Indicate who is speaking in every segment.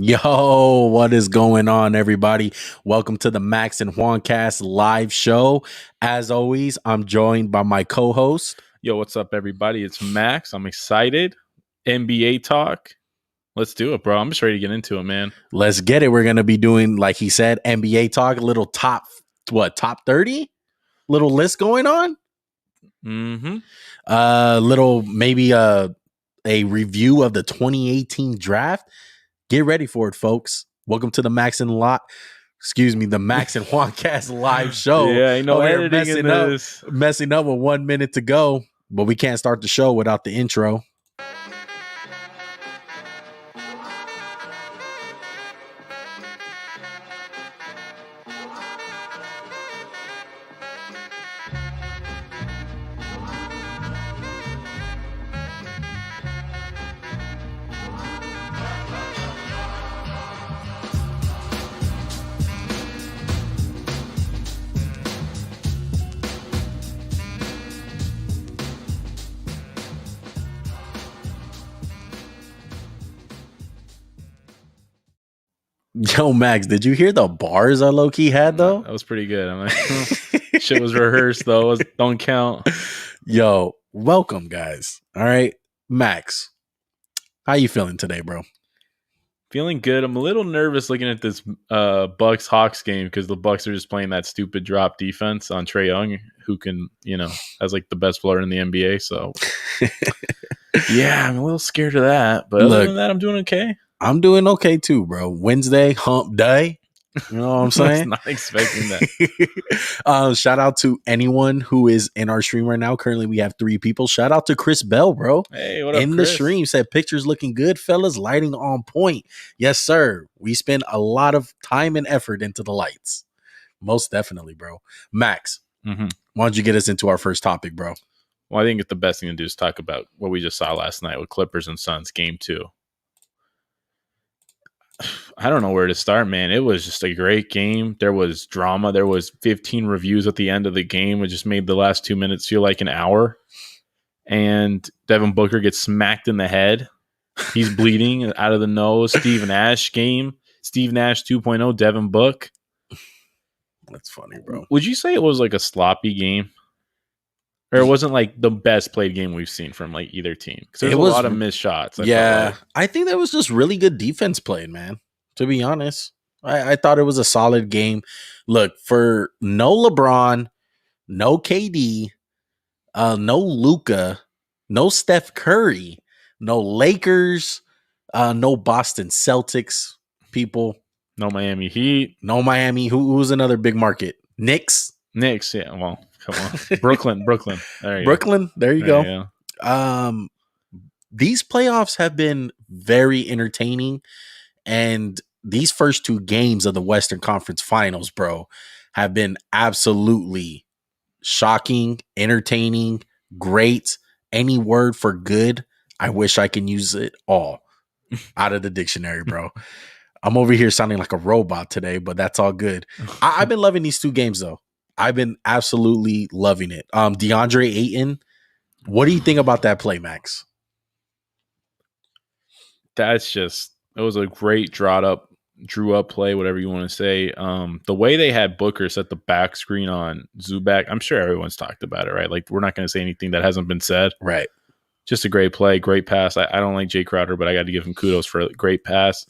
Speaker 1: Yo, what is going on, everybody? Welcome to the Max and JuanCast live show. As always, I'm joined by my co-host.
Speaker 2: Yo, what's up, everybody? It's Max. I'm excited. NBA talk. Let's do it, bro. I'm just ready to get into it, man.
Speaker 1: Let's get it. We're going to be doing, like he said, NBA talk, a little top 30? Little list going on? Little, maybe a review of the 2018 draft. Get ready for it, folks. Welcome to the Max and JuanCast live show.
Speaker 2: Yeah, I know editing in this.
Speaker 1: Messing up with 1 minute to go, but we can't start the show without the intro. Yo, Max, did you hear the bars I low-key had, though?
Speaker 2: That was pretty good. I'm like, shit was rehearsed, though. Don't count.
Speaker 1: Yo, welcome, guys. All right, Max, how you feeling today, bro?
Speaker 2: Feeling good. I'm a little nervous looking at this Bucks-Hawks game because the Bucks are just playing that stupid drop defense on Trae Young, who can, has like the best player in the NBA. So, yeah, I'm a little scared of that. But other than that, I'm doing okay.
Speaker 1: I'm doing okay too, bro. Wednesday, hump day. You know what I'm saying?
Speaker 2: I was not expecting that.
Speaker 1: Shout out to anyone who is in our stream right now. Currently, we have 3 people. Shout out to Chris Bell, bro.
Speaker 2: Hey, what up,
Speaker 1: in
Speaker 2: Chris?
Speaker 1: The stream, said pictures looking good, fellas. Lighting on point. Yes, sir. We spend a lot of time and effort into the lights. Most definitely, bro. Max, why don't you get us into our first topic, bro?
Speaker 2: Well, I think the best thing to do is talk about what we just saw last night with Clippers and Suns, game 2. I don't know where to start, man. It was just a great game. There was drama. There was 15 reviews at the end of the game. It just made the last 2 minutes feel like an hour. And Devin Booker gets smacked in the head. He's bleeding out of the nose. Steve Nash game. Steve Nash 2.0, Devin Book.
Speaker 1: That's funny, bro.
Speaker 2: Would you say it was like a sloppy game? Or it wasn't like the best played game we've seen from like either team? Because there was a lot of missed shots.
Speaker 1: I think that was just really good defense played, man. To be honest, I thought it was a solid game. Look, for no LeBron, no KD, no Luka, no Steph Curry, no Lakers, no Boston Celtics people,
Speaker 2: no Miami Heat,
Speaker 1: no Miami. Who's another big market? Knicks,
Speaker 2: yeah. Well, come on, Brooklyn. There you
Speaker 1: Brooklyn.
Speaker 2: Go.
Speaker 1: There you go. These playoffs have been very entertaining, and these first 2 games of the Western Conference Finals, bro, have been absolutely shocking, entertaining, great. Any word for good, I wish I can use it all out of the dictionary, bro. I'm over here sounding like a robot today, but that's all good. I've been loving these 2 games, though. I've been absolutely loving it. DeAndre Ayton, what do you think about that play, Max?
Speaker 2: It was a great drew up play, whatever you want to say. The way they had Booker set the back screen on Zubac, I'm sure everyone's talked about it, right? Like, we're not going to say anything that hasn't been said.
Speaker 1: Right.
Speaker 2: Just a great play, great pass. I don't like Jay Crowder, but I got to give him kudos for a great pass.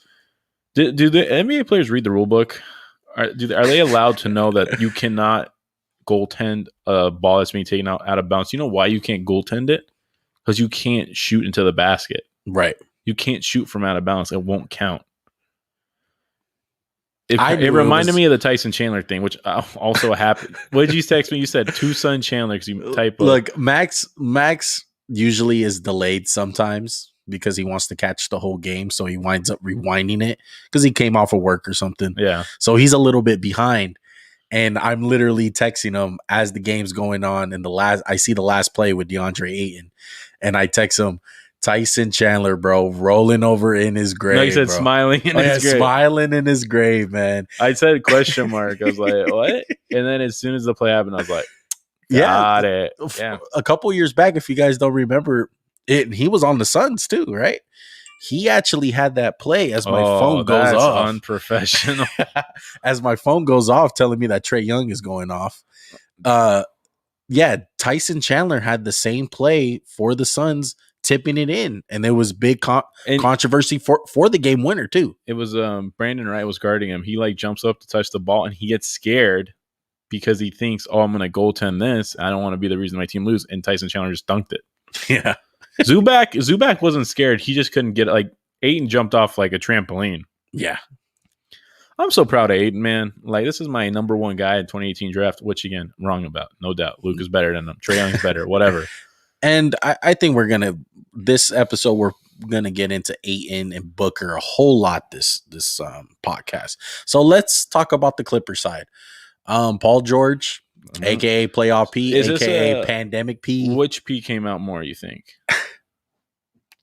Speaker 2: Do the NBA players read the rule book? Are they allowed to know that you cannot goaltend a ball that's being taken out of bounds? You know why you can't goaltend it? Because you can't shoot into the basket.
Speaker 1: Right.
Speaker 2: You can't shoot from out of bounds. It won't count. It reminded me of the Tyson Chandler thing, which also happened. What did you text me? You said Tucson Chandler because you type.
Speaker 1: Look, Max usually is delayed sometimes because he wants to catch the whole game, so he winds up rewinding it because he came off of work or something.
Speaker 2: Yeah,
Speaker 1: so he's a little bit behind, and I'm literally texting him as the game's going on. And I see the last play with DeAndre Ayton, and I text him, Tyson Chandler, bro, rolling over in his grave.
Speaker 2: No, you said
Speaker 1: bro.
Speaker 2: Smiling in his grave.
Speaker 1: Smiling in his grave, man.
Speaker 2: I said question mark. I was like, what? And then as soon as the play happened, I was like, got it. Yeah.
Speaker 1: A couple years back, if you guys don't remember it, he was on the Suns too, right? he actually had that play as my
Speaker 2: Oh,
Speaker 1: phone goes
Speaker 2: that's
Speaker 1: off.
Speaker 2: unprofessional.
Speaker 1: As my phone goes off, telling me that Trae Young is going off. Yeah, Tyson Chandler had the same play for the Suns, tipping it in, and there was big
Speaker 2: And
Speaker 1: controversy for the game winner too.
Speaker 2: it was Brandon Wright was guarding him. He like jumps up to touch the ball, and he gets scared because he thinks, "Oh, I'm going to goaltend this. I don't want to be the reason my team lose." And Tyson Chandler just dunked it.
Speaker 1: Yeah,
Speaker 2: Zubac wasn't scared. He just couldn't get like Ayton jumped off like a trampoline.
Speaker 1: yeah.
Speaker 2: I'm so proud of Ayton, man. Like, this is my number one guy in 2018 draft, which, again, I'm wrong about. No doubt. Luke is better than him. Trae Young's better, whatever.
Speaker 1: And I think this episode, we're going to get into Ayton and Booker a whole lot this podcast. So let's talk about the Clipper side. Paul George, a.k.a. Playoff P, a.k.a. Pandemic P.
Speaker 2: Which P came out more, you think?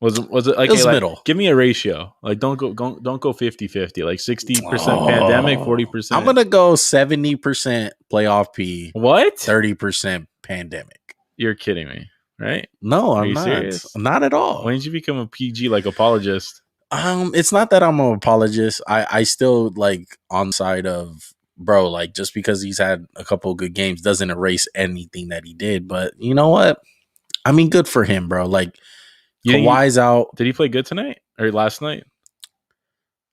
Speaker 2: Was it like,
Speaker 1: it was
Speaker 2: like
Speaker 1: middle?
Speaker 2: Give me a ratio. Like, don't go 50-50. Like 60% pandemic, 40%.
Speaker 1: I'm gonna go 70% playoff P.
Speaker 2: What?
Speaker 1: 30% pandemic.
Speaker 2: You're kidding me, right?
Speaker 1: No, I'm not.
Speaker 2: Serious?
Speaker 1: Not at all.
Speaker 2: When did you become a PG like apologist?
Speaker 1: It's not that I'm an apologist. I still like on the side of bro. Like just because he's had a couple of good games doesn't erase anything that he did. But you know what? I mean, good for him, bro. Like. Kawhi's out.
Speaker 2: Did he play good tonight or last night?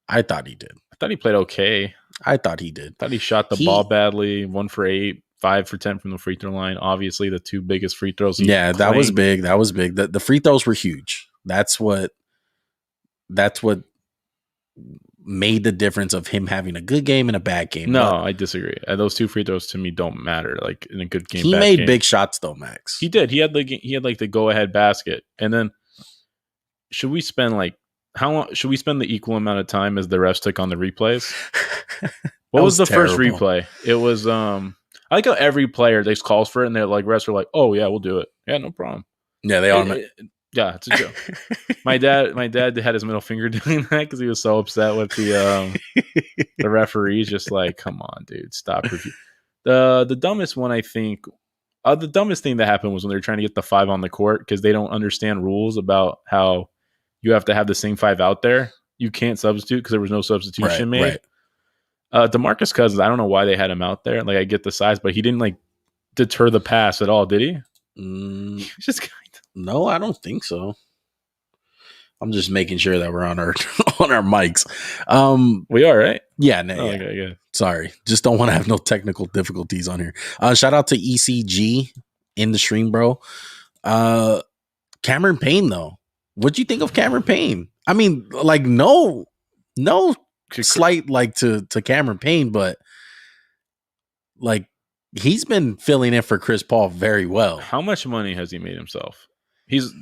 Speaker 1: I thought he did.
Speaker 2: I thought he played okay.
Speaker 1: I thought he did.
Speaker 2: I thought he shot the ball badly. 1 for 8, 5 for 10 from the free throw line. Obviously, the 2 biggest free throws.
Speaker 1: That was big. That was big. The free throws were huge. That's what made the difference of him having a good game and a bad game.
Speaker 2: No, I disagree. Those 2 free throws to me don't matter. Like in a good game,
Speaker 1: he made big shots though, Max.
Speaker 2: He did. He had like the go ahead basket, and then. Should we spend how long? Should we spend the equal amount of time as the refs took on the replays? What was the
Speaker 1: terrible.
Speaker 2: first replay? It was I like how every player they calls for it, and they're like refs are like, "Oh yeah, we'll do it. Yeah, no problem."
Speaker 1: Yeah, they are.
Speaker 2: Yeah, it's a joke. my dad had his middle finger doing that because he was so upset with the referees. Just like, come on, dude, stop. The dumbest one, I think. The dumbest thing that happened was when they were trying to get the 5 on the court because they don't understand rules about how you have to have the same 5 out there. You can't substitute because there was no substitution made. Right. DeMarcus Cousins, I don't know why they had him out there. Like, I get the size, but he didn't like deter the pass at all, did he?
Speaker 1: Just kind of. No, I don't think so. I'm just making sure that we're on our mics.
Speaker 2: We are, right?
Speaker 1: Yeah, no, yeah. Okay, good. Sorry, just don't want to have no technical difficulties on here. Shout out to ECG in the stream, bro. Cameron Payne, though. What'd you think of Cameron Payne? I mean, like, no slight like to Cameron Payne, but like he's been filling in for Chris Paul very well.
Speaker 2: How much money has he made himself? He's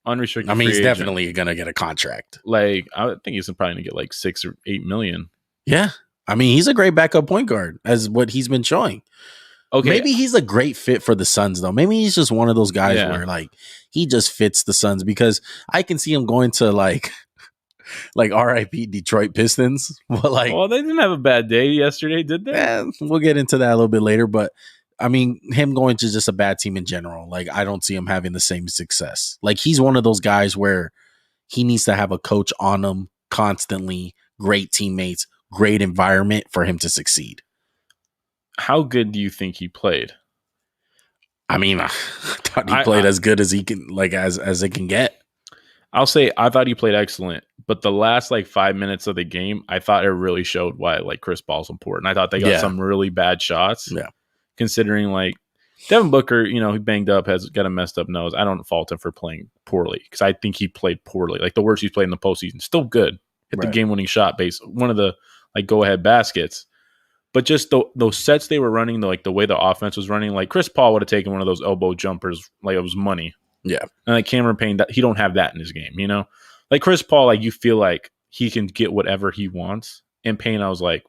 Speaker 2: unrestricted.
Speaker 1: I mean, he's definitely gonna get a contract.
Speaker 2: Like, I think he's probably gonna get like 6 or 8 million.
Speaker 1: Yeah, I mean, he's a great backup point guard, as what he's been showing. Okay, maybe he's a great fit for the Suns, though. Maybe he's just one of those guys where like he just fits the Suns, because I can see him going to like RIP Detroit Pistons. But like,
Speaker 2: well, they didn't have a bad day yesterday, did they?
Speaker 1: We'll get into that a little bit later, but. I mean, him going to just a bad team in general, like I don't see him having the same success. Like he's one of those guys where he needs to have a coach on him constantly, great teammates, great environment for him to succeed.
Speaker 2: How good do you think he played?
Speaker 1: I mean, I thought he played as good as he can, like as it can get.
Speaker 2: I'll say I thought he played excellent, but the last like 5 minutes of the game, I thought it really showed why like Chris Paul's important. I thought they got some really bad shots.
Speaker 1: Yeah.
Speaker 2: Considering like Devin Booker, you know, he banged up, has got a messed up nose. I don't fault him for playing poorly because I think he played poorly. Like the worst he's played in the postseason. Still good. Hit the game-winning shot base. One of the like go-ahead baskets. But just those sets they were running, like the way the offense was running, like Chris Paul would have taken one of those elbow jumpers like it was money.
Speaker 1: Yeah.
Speaker 2: And like Cameron Payne, he don't have that in his game, you know? Like Chris Paul, like you feel like he can get whatever he wants. And Payne, I was like,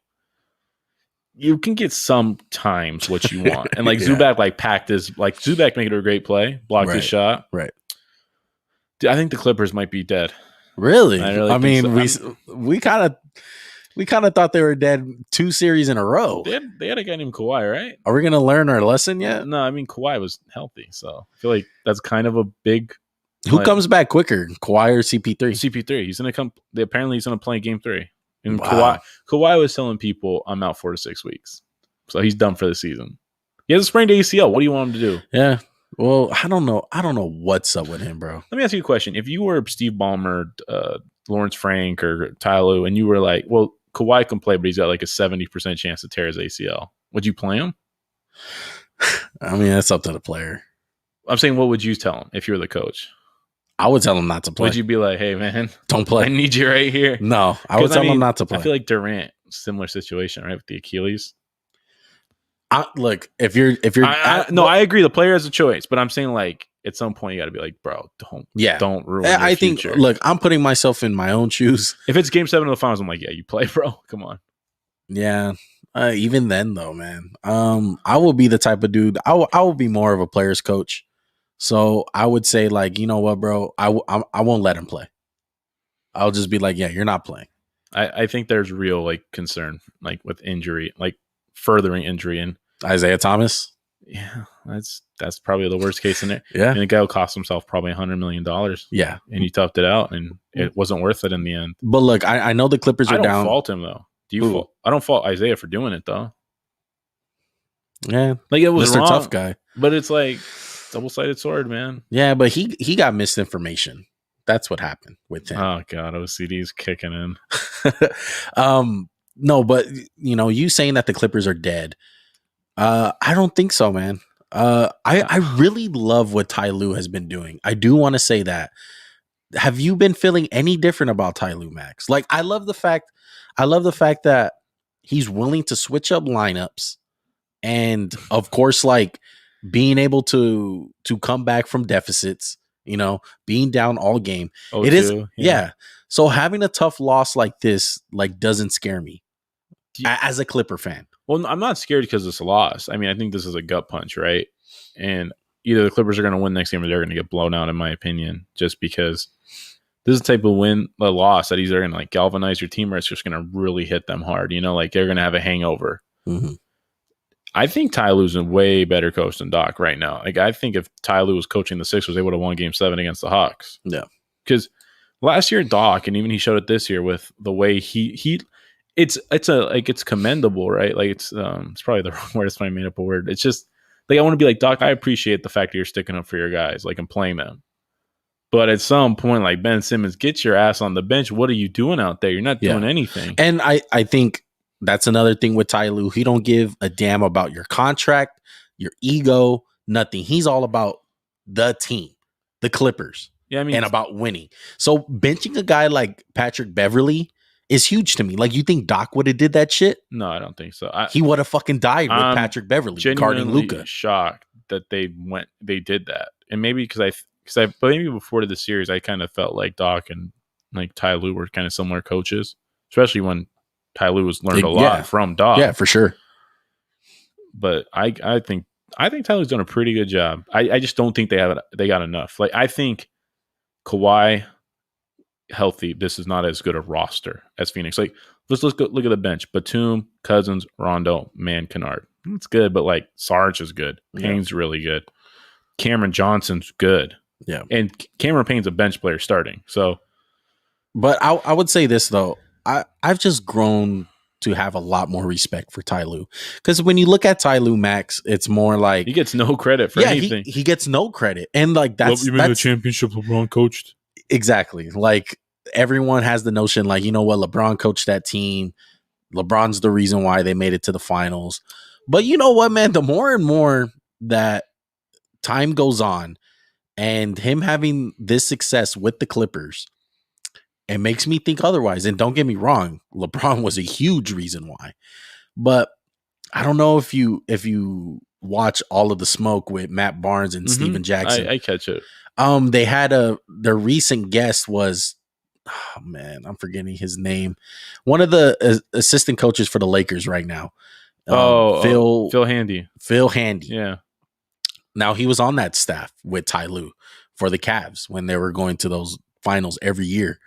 Speaker 2: you can get sometimes what you want. And like Zubac like packed his, like Zubac made it a great play, blocked his shot.
Speaker 1: Right.
Speaker 2: Dude, I think the Clippers might be dead.
Speaker 1: Really? I mean, so. we kind of thought they were dead 2 series in a row.
Speaker 2: They had a guy named Kawhi, right?
Speaker 1: Are we going to learn our lesson yet?
Speaker 2: No, I mean, Kawhi was healthy. So I feel like that's kind of a big
Speaker 1: Who comes back quicker, Kawhi or CP3?
Speaker 2: CP3. He's gonna come. Apparently, he's gonna play Game 3. And
Speaker 1: Wow.
Speaker 2: Kawhi was telling people, "I'm out 4 to 6 weeks, so he's done for the season." He has a sprained ACL. What do you want him to do?
Speaker 1: Yeah. Well, I don't know. I don't know what's up with him, bro.
Speaker 2: Let me ask you a question. If you were Steve Ballmer, Lawrence Frank, or Ty Lue, and you were like, well, Kawhi can play, but he's got like a 70% chance to tear his ACL, would you play him?
Speaker 1: I mean, that's up to the player.
Speaker 2: I'm saying, what would you tell him if you were the coach?
Speaker 1: I would tell him not to play.
Speaker 2: Would you be like, hey, man,
Speaker 1: don't play?
Speaker 2: I need you right here.
Speaker 1: No, I would tell him not to play.
Speaker 2: I feel like Durant, similar situation, right, with the Achilles.
Speaker 1: Look, if you're,
Speaker 2: I agree. The player has a choice, but I'm saying like at some point you got to be like, bro, don't ruin.
Speaker 1: I
Speaker 2: think.
Speaker 1: Future. Look, I'm putting myself in my own shoes.
Speaker 2: If it's Game 7 of the finals, I'm like, yeah, you play, bro. Come on.
Speaker 1: Yeah. Even then, though, man, I will be the type of dude. I will be more of a player's coach. So I would say, like, you know what, bro, I won't let him play. I'll just be like, yeah, you're not playing.
Speaker 2: I think there's real like concern, like with injury, like furthering injury in
Speaker 1: Isaiah Thomas.
Speaker 2: Yeah, that's probably the worst case scenario.
Speaker 1: Yeah,
Speaker 2: and the guy will cost himself probably $100 million.
Speaker 1: Yeah,
Speaker 2: and he toughed it out, and it wasn't worth it in the end.
Speaker 1: But look, I know the Clippers are down.
Speaker 2: I don't fault him though. Do you? Fault? I don't fault Isaiah for doing it though.
Speaker 1: Yeah,
Speaker 2: like it was
Speaker 1: Mr.
Speaker 2: wrong,
Speaker 1: Tough Guy.
Speaker 2: But it's like double-sided sword, man.
Speaker 1: Yeah, but he got misinformation. That's what happened with him.
Speaker 2: Oh God, OCD's kicking in.
Speaker 1: No, but you saying that the Clippers are dead. I don't think so, man. I really love what Ty Lue has been doing. I do want to say that. Have you been feeling any different about Ty Lue, Max? Like, I love the fact that he's willing to switch up lineups, and of course, like being able to come back from deficits. Being down all game. It is, yeah. So having a tough loss like this, like, doesn't scare me as a Clipper fan.
Speaker 2: Well, I'm not scared because it's a loss. I mean, I think this is a gut punch, right? And either the Clippers are going to win next game or they're going to get blown out, in my opinion, just because this is the type of loss that either going to like galvanize your team or it's just going to really hit them hard. Like they're going to have a hangover.
Speaker 1: Mm-hmm.
Speaker 2: I think Ty Lue's a way better coach than Doc right now. Like, I think if Ty Lue was coaching the Sixers, they would have won Game 7 against the Hawks.
Speaker 1: Yeah.
Speaker 2: Because last year, Doc, and even he showed it this year with the way it's commendable, right? Like, it's probably the wrong word. It's why I made up a word. It's just like, I want to be like, Doc, I appreciate the fact that you're sticking up for your guys, like, and playing them. But at some point, like, Ben Simmons, get your ass on the bench. What are you doing out there? You're not doing anything.
Speaker 1: And I think that's another thing with Ty Lue. He don't give a damn about your contract, your ego, nothing. He's all about the team, the Clippers, and about winning. So benching a guy like Patrick Beverley is huge to me. Like, you think Doc would have did that shit?
Speaker 2: No, I don't think so.
Speaker 1: He would have fucking died with Patrick Beverley guarding Luka.
Speaker 2: Shocked that they did that, and maybe because maybe before the series, I kind of felt like Doc and like Ty Lue were kind of similar coaches, especially when Ty Lue has learned a lot from Doc.
Speaker 1: Yeah, for sure.
Speaker 2: But I think Ty Lue's done a pretty good job. I just don't think they got enough. Like, I think Kawhi healthy, this is not as good a roster as Phoenix. Like, let's look at the bench. Batum, Cousins, Rondo, Kennard. It's good, but like Sarge is good. Payne's really good. Cameron Johnson's good.
Speaker 1: Yeah.
Speaker 2: And Cameron Payne's a bench player starting. So,
Speaker 1: but I would say this though. I've just grown to have a lot more respect for Ty Lue. Because when you look at Ty Lue, Max, it's more like
Speaker 2: he gets no credit for anything.
Speaker 1: He gets no credit. And like that's
Speaker 2: you mean the championship LeBron coached?
Speaker 1: Exactly. Like, everyone has the notion, like, you know what, LeBron coached that team. LeBron's the reason why they made it to the finals. But you know what, man? The more and more that time goes on and him having this success with the Clippers, it makes me think otherwise. And don't get me wrong, LeBron was a huge reason why. But I don't know if you watch All of the Smoke with Matt Barnes and Steven Jackson.
Speaker 2: I catch it.
Speaker 1: They had their recent guest was, oh man, I'm forgetting his name. One of the assistant coaches for the Lakers right now.
Speaker 2: Phil Handy.
Speaker 1: Phil Handy.
Speaker 2: Yeah.
Speaker 1: Now, he was on that staff with Ty Lue for the Cavs when they were going to finals every year.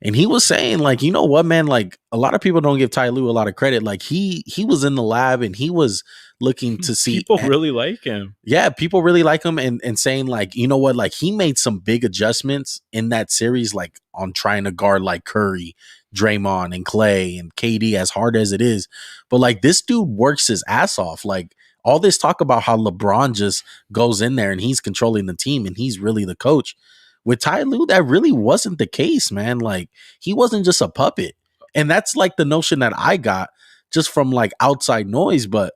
Speaker 1: And he was saying, like, you know what, man, like a lot of people don't give Ty Lue a lot of credit. Like he was in the lab and he was looking to see
Speaker 2: People really like him.
Speaker 1: yeah, people really like him and saying like, you know what, like he made some big adjustments in that series, like on trying to guard like Curry, Draymond, and Clay and KD as hard as it is. But like this dude works his ass off. Like all this talk about how LeBron just goes in there and he's controlling the team and he's really the coach. With Ty Lue, that really wasn't the case, man. Like he wasn't just a puppet. And that's like the notion that I got just from like outside noise. But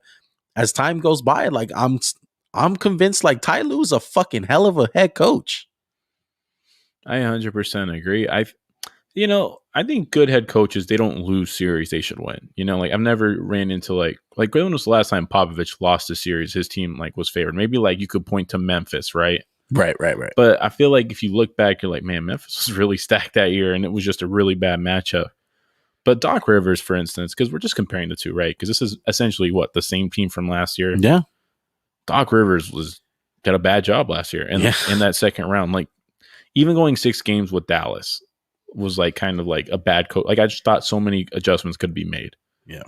Speaker 1: as time goes by, like I'm convinced like Ty Lue's a fucking hell of a head coach.
Speaker 2: I 100% agree. I think good head coaches, they don't lose series, they should win. You know, like I've never ran into like when was the last time Popovich lost a series, his team like was favored? Maybe like you could point to Memphis, right?
Speaker 1: Right.
Speaker 2: But I feel like if you look back, you're like, man, Memphis was really stacked that year, and it was just a really bad matchup. But Doc Rivers, for instance, because we're just comparing the two, right? Because this is essentially the same team from last year.
Speaker 1: Yeah.
Speaker 2: Doc Rivers got a bad job last year, and in that second round, like even going 6 games with Dallas was like kind of like a bad coach. Like I just thought so many adjustments could be made.
Speaker 1: Yeah.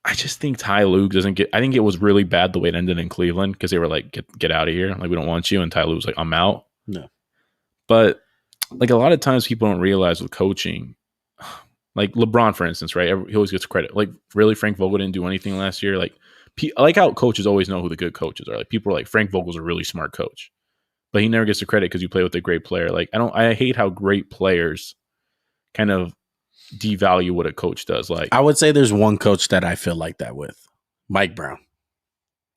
Speaker 2: I just think Ty Lue doesn't get. I think it was really bad the way it ended in Cleveland because they were like, "Get out of here! Like we don't want you." And Ty Lue was like, "I'm out."
Speaker 1: No,
Speaker 2: but like a lot of times people don't realize with coaching, like LeBron, for instance, right? He always gets credit. Like really, Frank Vogel didn't do anything last year. Like I like how coaches always know who the good coaches are. Like people are like, Frank Vogel's a really smart coach, but he never gets the credit because you play with a great player. Like I hate how great players kind of devalue what a coach does. Like
Speaker 1: I would say there's one coach that I feel like that with, Mike Brown.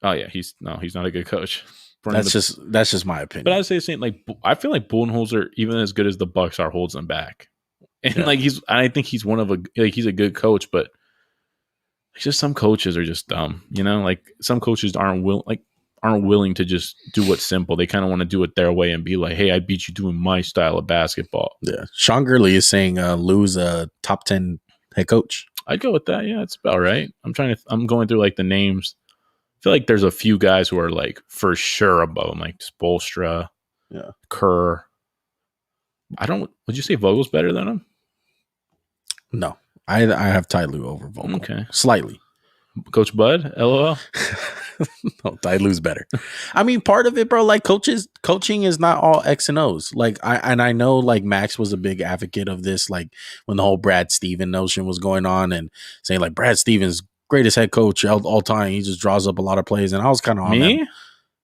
Speaker 2: Oh yeah, he's not a good coach.
Speaker 1: That's just my opinion.
Speaker 2: But I would say the same. Like I feel like Budenholzer, even as good as the Bucks are, holds them back. And like I think he's he's a good coach, but it's just some coaches are just dumb. You know, like some coaches aren't willing to just do what's simple. They kind of want to do it their way and be like, hey, I beat you doing my style of basketball.
Speaker 1: Yeah. Sean Gurley is saying Lou's a top 10 head coach.
Speaker 2: I'd go with that. Yeah, it's about right. I'm going through like the names. I feel like there's a few guys who are like for sure above him, like Spoelstra, Kerr. Would you say Vogel's better than him?
Speaker 1: No. I have Ty Lue over Vogel.
Speaker 2: Okay.
Speaker 1: Slightly.
Speaker 2: Coach Bud, LOL.
Speaker 1: No, Ty Lue's better. I mean, part of it, bro, like coaching is not all X and O's. Like I know like Max was a big advocate of this, like when the whole Brad Stevens notion was going on and saying like Brad Stevens greatest head coach all time. He just draws up a lot of plays. And I was kind of on
Speaker 2: me.
Speaker 1: That.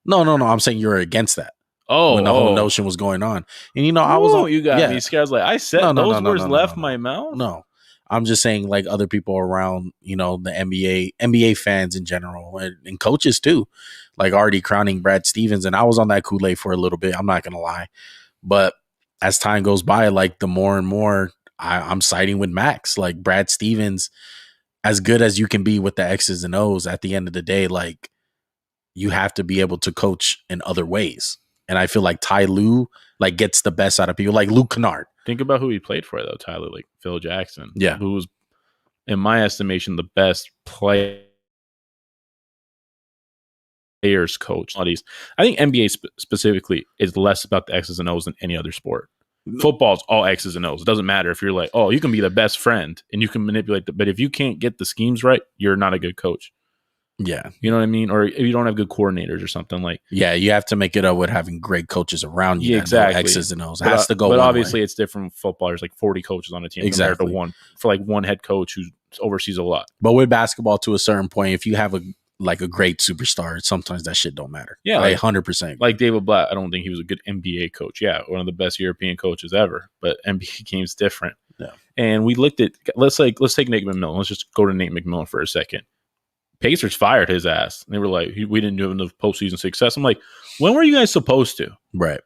Speaker 1: No. I'm saying you're against that.
Speaker 2: Oh,
Speaker 1: when the whole notion was going on. And you know, I was on,
Speaker 2: you got me scared. I was like, I said those words left my mouth.
Speaker 1: No. I'm just saying like other people around, you know, the NBA fans in general and coaches too, like already crowning Brad Stevens. And I was on that Kool-Aid for a little bit. I'm not going to lie. But as time goes by, like the more and more I'm siding with Max. Like Brad Stevens, as good as you can be with the X's and O's, at the end of the day, like you have to be able to coach in other ways. And I feel like Ty Lue like gets the best out of people, like Luke Kennard.
Speaker 2: Think about who he played for, though, Tyler, like Phil Jackson.
Speaker 1: Yeah.
Speaker 2: Who was, in my estimation, the best players coach. I think NBA specifically is less about the X's and O's than any other sport. Football's all X's and O's. It doesn't matter if you're like, oh, you can be the best friend and you can manipulate but if you can't get the schemes right, you're not a good coach.
Speaker 1: Yeah.
Speaker 2: You know what I mean? Or if you don't have good coordinators or something like.
Speaker 1: Yeah, you have to make it up with having great coaches around you.
Speaker 2: Yeah, exactly.
Speaker 1: X's and O's. It has to go.
Speaker 2: But obviously, it's different with football. There's like 40 coaches on a team
Speaker 1: exactly.
Speaker 2: compared to one head coach who oversees a lot.
Speaker 1: But with basketball, to a certain point, if you have a great superstar, sometimes that shit don't matter.
Speaker 2: Yeah,
Speaker 1: like 100%.
Speaker 2: Like David Blatt, I don't think he was a good NBA coach. Yeah, one of the best European coaches ever. But NBA game's different.
Speaker 1: Yeah. And
Speaker 2: we looked at let's take Nate McMillan. Let's just go to Nate McMillan for a second. Pacers fired his ass. They were like, we didn't do enough postseason success. I'm like, when were you guys supposed to?
Speaker 1: Right.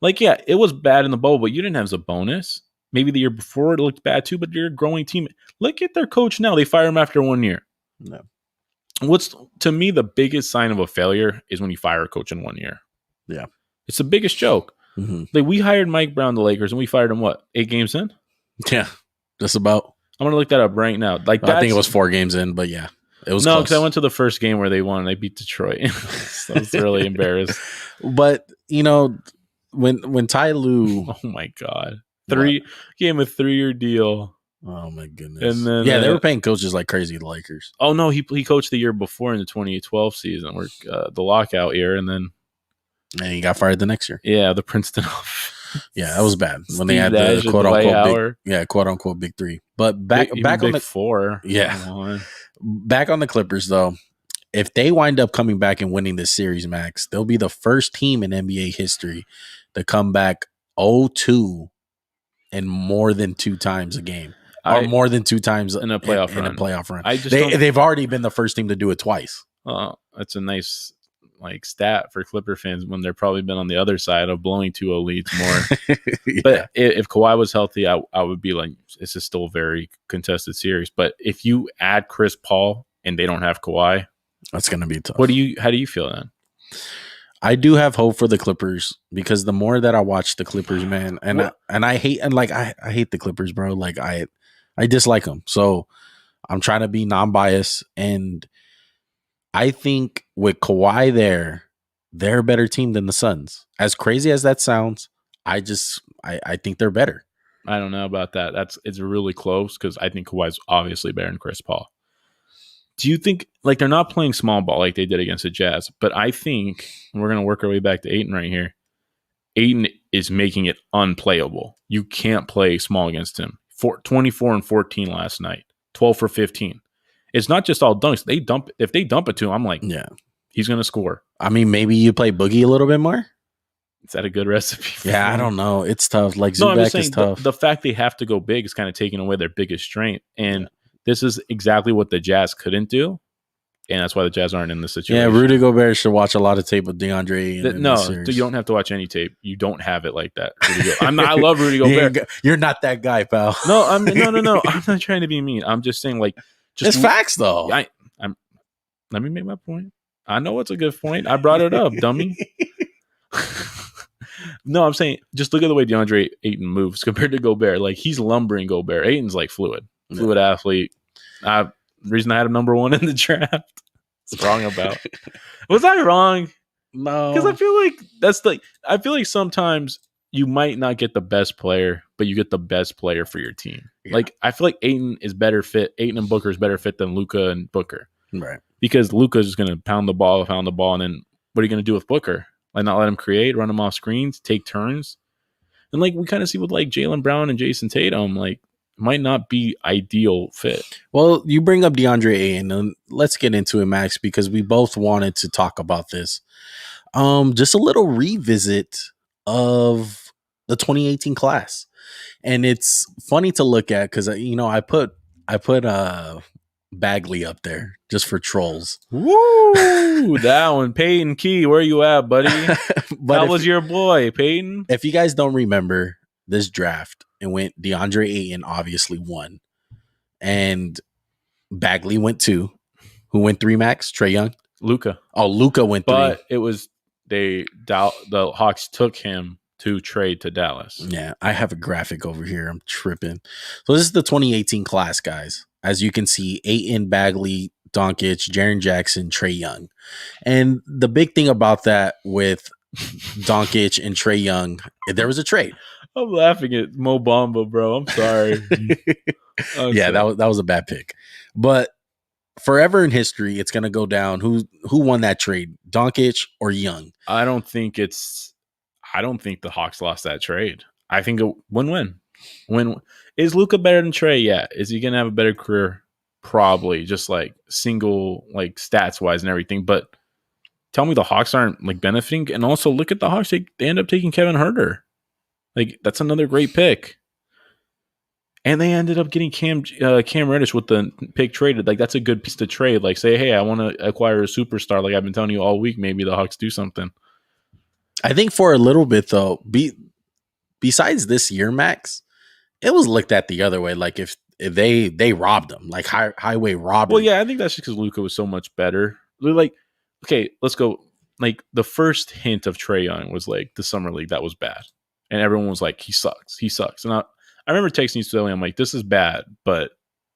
Speaker 2: Like, yeah, it was bad in the bowl, but you didn't have Sabonis. Maybe the year before it looked bad too, but you're a growing team. Look at their coach now. They fire him after 1 year.
Speaker 1: No.
Speaker 2: What's, to me, the biggest sign of a failure is when you fire a coach in 1 year.
Speaker 1: Yeah.
Speaker 2: It's the biggest joke.
Speaker 1: Mm-hmm.
Speaker 2: Like, we hired Mike Brown, the Lakers, and we fired him, 8 games in?
Speaker 1: Yeah. Just about.
Speaker 2: I'm going to look that up right now. Like,
Speaker 1: I think it was 4 games in, but yeah. It was
Speaker 2: no, because I went to the first game where they won and they beat Detroit. So I was really embarrassed.
Speaker 1: But, you know, when Ty Lue,
Speaker 2: Oh my god,
Speaker 1: what?
Speaker 2: gave him a 3-year deal,
Speaker 1: Oh my goodness.
Speaker 2: and then
Speaker 1: Yeah, they were paying coaches like crazy. The Lakers.
Speaker 2: oh no, he coached the year before in the 2012 season, where the lockout year, and then
Speaker 1: And he got fired the next year.
Speaker 2: yeah, the Princeton.
Speaker 1: Yeah, that was bad when they
Speaker 2: Steve
Speaker 1: had
Speaker 2: Nash
Speaker 1: the
Speaker 2: and
Speaker 1: quote
Speaker 2: Dwight
Speaker 1: unquote
Speaker 2: Howard.
Speaker 1: quote unquote big three. But back
Speaker 2: Even
Speaker 1: on
Speaker 2: big
Speaker 1: the
Speaker 2: 4.
Speaker 1: yeah,
Speaker 2: Come on.
Speaker 1: back on the Clippers though. If they wind up coming back and winning this series, Max, they'll be the first team in NBA history to come back 0-2 and more than 2 times a game. Or more than 2 times
Speaker 2: in a playoff
Speaker 1: in
Speaker 2: run.
Speaker 1: a playoff run.
Speaker 2: I just
Speaker 1: They've already been the first team to do it twice.
Speaker 2: That's a nice like stat for Clipper fans when they're probably been on the other side of blowing 2-0 leads more.
Speaker 1: Yeah.
Speaker 2: But if Kawhi was healthy, I would be like, this is still a very contested series. But if you add Chris Paul and they don't have Kawhi,
Speaker 1: that's going to be tough.
Speaker 2: how do you feel then?
Speaker 1: I do have hope for the Clippers because the more that I watch the Clippers, man, and I hate the Clippers, bro. Like I dislike them. So I'm trying to be non-biased, and I think with Kawhi there, they're a better team than the Suns. As crazy as that sounds, I think they're better.
Speaker 2: I don't know about that. It's really close because I think Kawhi's obviously better than Chris Paul. Do you think like they're not playing small ball like they did against the Jazz? But I think we're gonna work our way back to Ayton right here. Ayton is making it unplayable. You can't play small against him. 24 and 14 last night, 12 for 15. It's not just all dunks. If they dump it to him, I'm like,
Speaker 1: yeah,
Speaker 2: he's gonna score.
Speaker 1: I mean, maybe you play Boogie a little bit more.
Speaker 2: Is that a good recipe?
Speaker 1: Yeah, I don't know. It's tough. Like Zubac is tough.
Speaker 2: The fact they have to go big is kind of taking away their biggest strength, and this is exactly what the Jazz couldn't do, and that's why the Jazz aren't in this situation.
Speaker 1: Yeah, Rudy Gobert should watch a lot of tape with DeAndre.
Speaker 2: No, you don't have to watch any tape. You don't have it like that. I love Rudy Gobert.
Speaker 1: You're not that guy, pal.
Speaker 2: No, no. I'm not trying to be mean. I'm just saying, like,
Speaker 1: it's facts though.
Speaker 2: Let me make my point. I know it's a good point. I brought it up, dummy. No, I'm saying just look at the way DeAndre Ayton moves compared to Gobert. Like he's lumbering Gobert. Ayton's like fluid athlete. Reason I had him number 1 in the draft. What's wrong about? Was I wrong?
Speaker 1: No,
Speaker 2: because I feel like sometimes you might not get the best player, but you get the best player for your team. Yeah. Like I feel like Ayton and Booker is better fit than Luka and Booker,
Speaker 1: right? Because
Speaker 2: Luka's just going to pound the ball, and then what are you going to do with Booker? Like not let him create, run him off screens, take turns. And like we kind of see with like Jaylen Brown and Jason Tatum, like might not be ideal fit.
Speaker 1: Well, you bring up DeAndre Ayton, and let's get into it, Max, because we both wanted to talk about this. Just a little revisit of the 2018 class. And it's funny to look at because I put Bagley up there just for trolls.
Speaker 2: Woo! That one. Peyton Key, where you at, buddy? How was your boy, Peyton?
Speaker 1: If you guys don't remember this draft, it went DeAndre Ayton obviously 1. And Bagley went 2. Who went 3, Max? Trae Young?
Speaker 2: Luka.
Speaker 1: Oh, Luka went 3.
Speaker 2: But it was the Hawks took him to trade to Dallas.
Speaker 1: Yeah, I have a graphic over here. I'm tripping. So this is the 2018 class, guys. As you can see, Ayton, Bagley, Doncic, Jaren Jackson, Trae Young. And the big thing about that with Doncic and Trae Young, there was a trade.
Speaker 2: I'm laughing at Mo Bamba, bro. I'm sorry.
Speaker 1: That was a bad pick. But forever in history, it's going to go down. Who won that trade, Doncic or Young?
Speaker 2: I don't think the Hawks lost that trade. I think a win-win. Is Luka better than Trae? Yeah. Is he going to have a better career? Probably, just like single, like stats wise and everything. But tell me the Hawks aren't like benefiting. And also look at the Hawks. They end up taking Kevin Huerter. Like that's another great pick. And they ended up getting Cam Reddish with the pick traded. Like that's a good piece to trade. Like say, hey, I want to acquire a superstar. Like I've been telling you all week. Maybe the Hawks do something.
Speaker 1: I think for a little bit though, besides this year, Max, it was looked at the other way. Like if they robbed them, like highway robbery.
Speaker 2: Well, yeah, I think that's just because Luka was so much better. Like, okay, let's go. Like the first hint of Trae Young was like the summer league that was bad, and everyone was like, he sucks. And I remember texting you today. I'm like, this is bad, but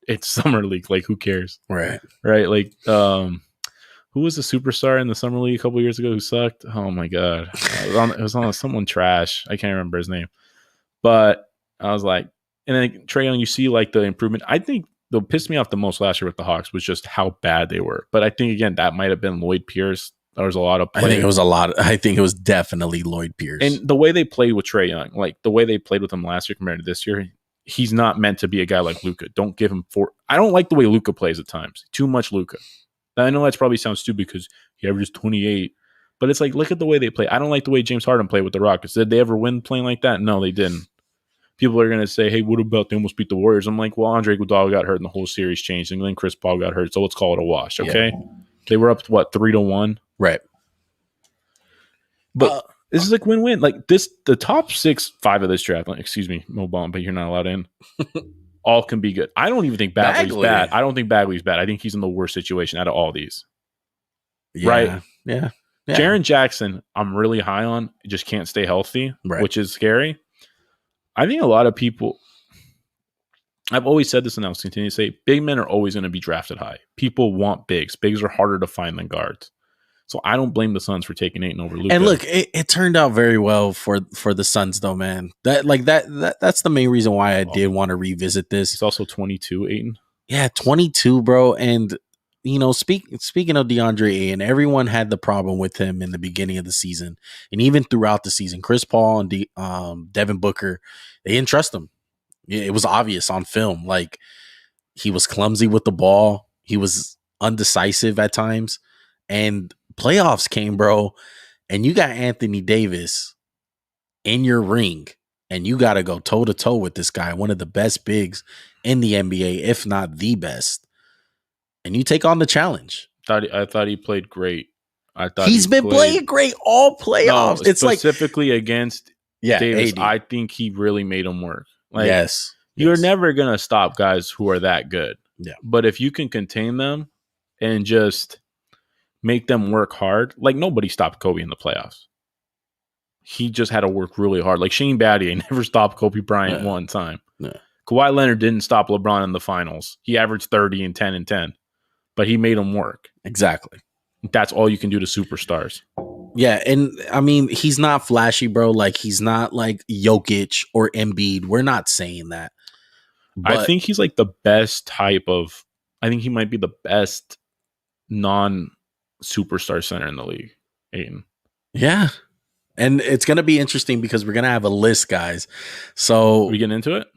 Speaker 2: it's summer league. Like, who cares?
Speaker 1: Right.
Speaker 2: Like, who who was the superstar in the summer league a couple years ago who sucked? Oh my god, it was on someone trash. I can't remember his name, but I was like, and then Trae Young, you see like the improvement. I think the pissed me off the most last year with the Hawks was just how bad they were. But I think again that might have been Lloyd Pierce. There was a lot of
Speaker 1: I think it was a lot. I think it was definitely Lloyd Pierce.
Speaker 2: And the way they played with Trae Young, like the way they played with him last year compared to this year, he's not meant to be a guy like Luka. Don't give him I don't like the way Luka plays at times. Too much Luka. I know that's probably sounds stupid because he averages 28, but it's like, look at the way they play. I don't like the way James Harden played with the Rockets. Did they ever win playing like that? No, they didn't. People are going to say, hey, what about they almost beat the Warriors? I'm like, well, Andre Iguodala got hurt and the whole series changed, and then Chris Paul got hurt, so let's call it a wash, okay? Yeah. They were up, 3-1?
Speaker 1: Right.
Speaker 2: But this is like win-win. Like the top 5 of this draft, excuse me, Mo Bamba, but you're not allowed in, all can be good. I don't even think Bagley's bad. I don't think Bagley's bad. I think he's in the worst situation out of all these.
Speaker 1: Yeah.
Speaker 2: Right?
Speaker 1: Yeah.
Speaker 2: Jaren Jackson, I'm really high on. Just can't stay healthy, which is scary. I think a lot of people, I've always said this and I'll continue to say, big men are always going to be drafted high. People want bigs. Bigs are harder to find than guards. So I don't blame the Suns for taking Ayton over Luka.
Speaker 1: And look, it turned out very well for the Suns, though, man. That's the main reason why I did want to revisit this.
Speaker 2: He's also 22, Ayton.
Speaker 1: Yeah, 22, bro. And speaking of DeAndre Ayton, everyone had the problem with him in the beginning of the season, and even throughout the season. Chris Paul and Devin Booker, they didn't trust him. It was obvious on film. Like, he was clumsy with the ball. He was undecisive at times, and playoffs came, bro, and you got Anthony Davis in your ring, and you got to go toe to toe with this guy, one of the best bigs in the NBA, if not the best. And you take on the challenge.
Speaker 2: I thought he played great. I thought
Speaker 1: he's been playing great all playoffs.
Speaker 2: No, it's specifically against Davis. AD. I think he really made him work. Like, you're never gonna stop guys who are that good.
Speaker 1: Yeah,
Speaker 2: but if you can contain them and just make them work hard, like nobody stopped Kobe in the playoffs. He just had to work really hard. Like Shane Battier never stopped Kobe Bryant one time.
Speaker 1: Yeah.
Speaker 2: Kawhi Leonard didn't stop LeBron in the finals. He averaged 30 and 10 and 10. But he made them work.
Speaker 1: Exactly.
Speaker 2: That's all you can do to superstars.
Speaker 1: Yeah, and I mean, he's not flashy, bro. Like, he's not like Jokic or Embiid. We're not saying that.
Speaker 2: But I think he's like the best type of, I think he might be the best non-superstar center in the league, Ayton.
Speaker 1: Yeah. And it's going to be interesting because we're going to have a list, guys. So,
Speaker 2: are we getting into it?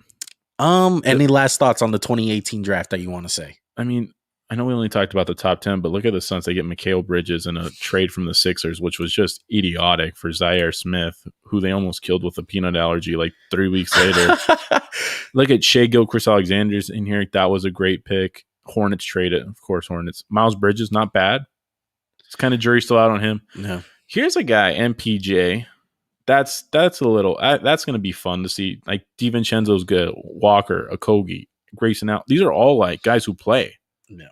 Speaker 1: Any last thoughts on the 2018 draft that you want to say?
Speaker 2: I mean, I know we only talked about the top 10, but look at the Suns. They get Mikal Bridges in a trade from the Sixers, which was just idiotic for Zaire Smith, who they almost killed with a peanut allergy like 3 weeks later. Look at Shai Gilgeous-Alexander's in here. That was a great pick. Hornets traded, of course, Hornets. Miles Bridges, not bad. It's kind of jury still out on him.
Speaker 1: No.
Speaker 2: Here's a guy, MPJ. That's a little, that's going to be fun to see. Like, DiVincenzo's good. Walker, Okogie, Grayson out. These are all like guys who play.
Speaker 1: No.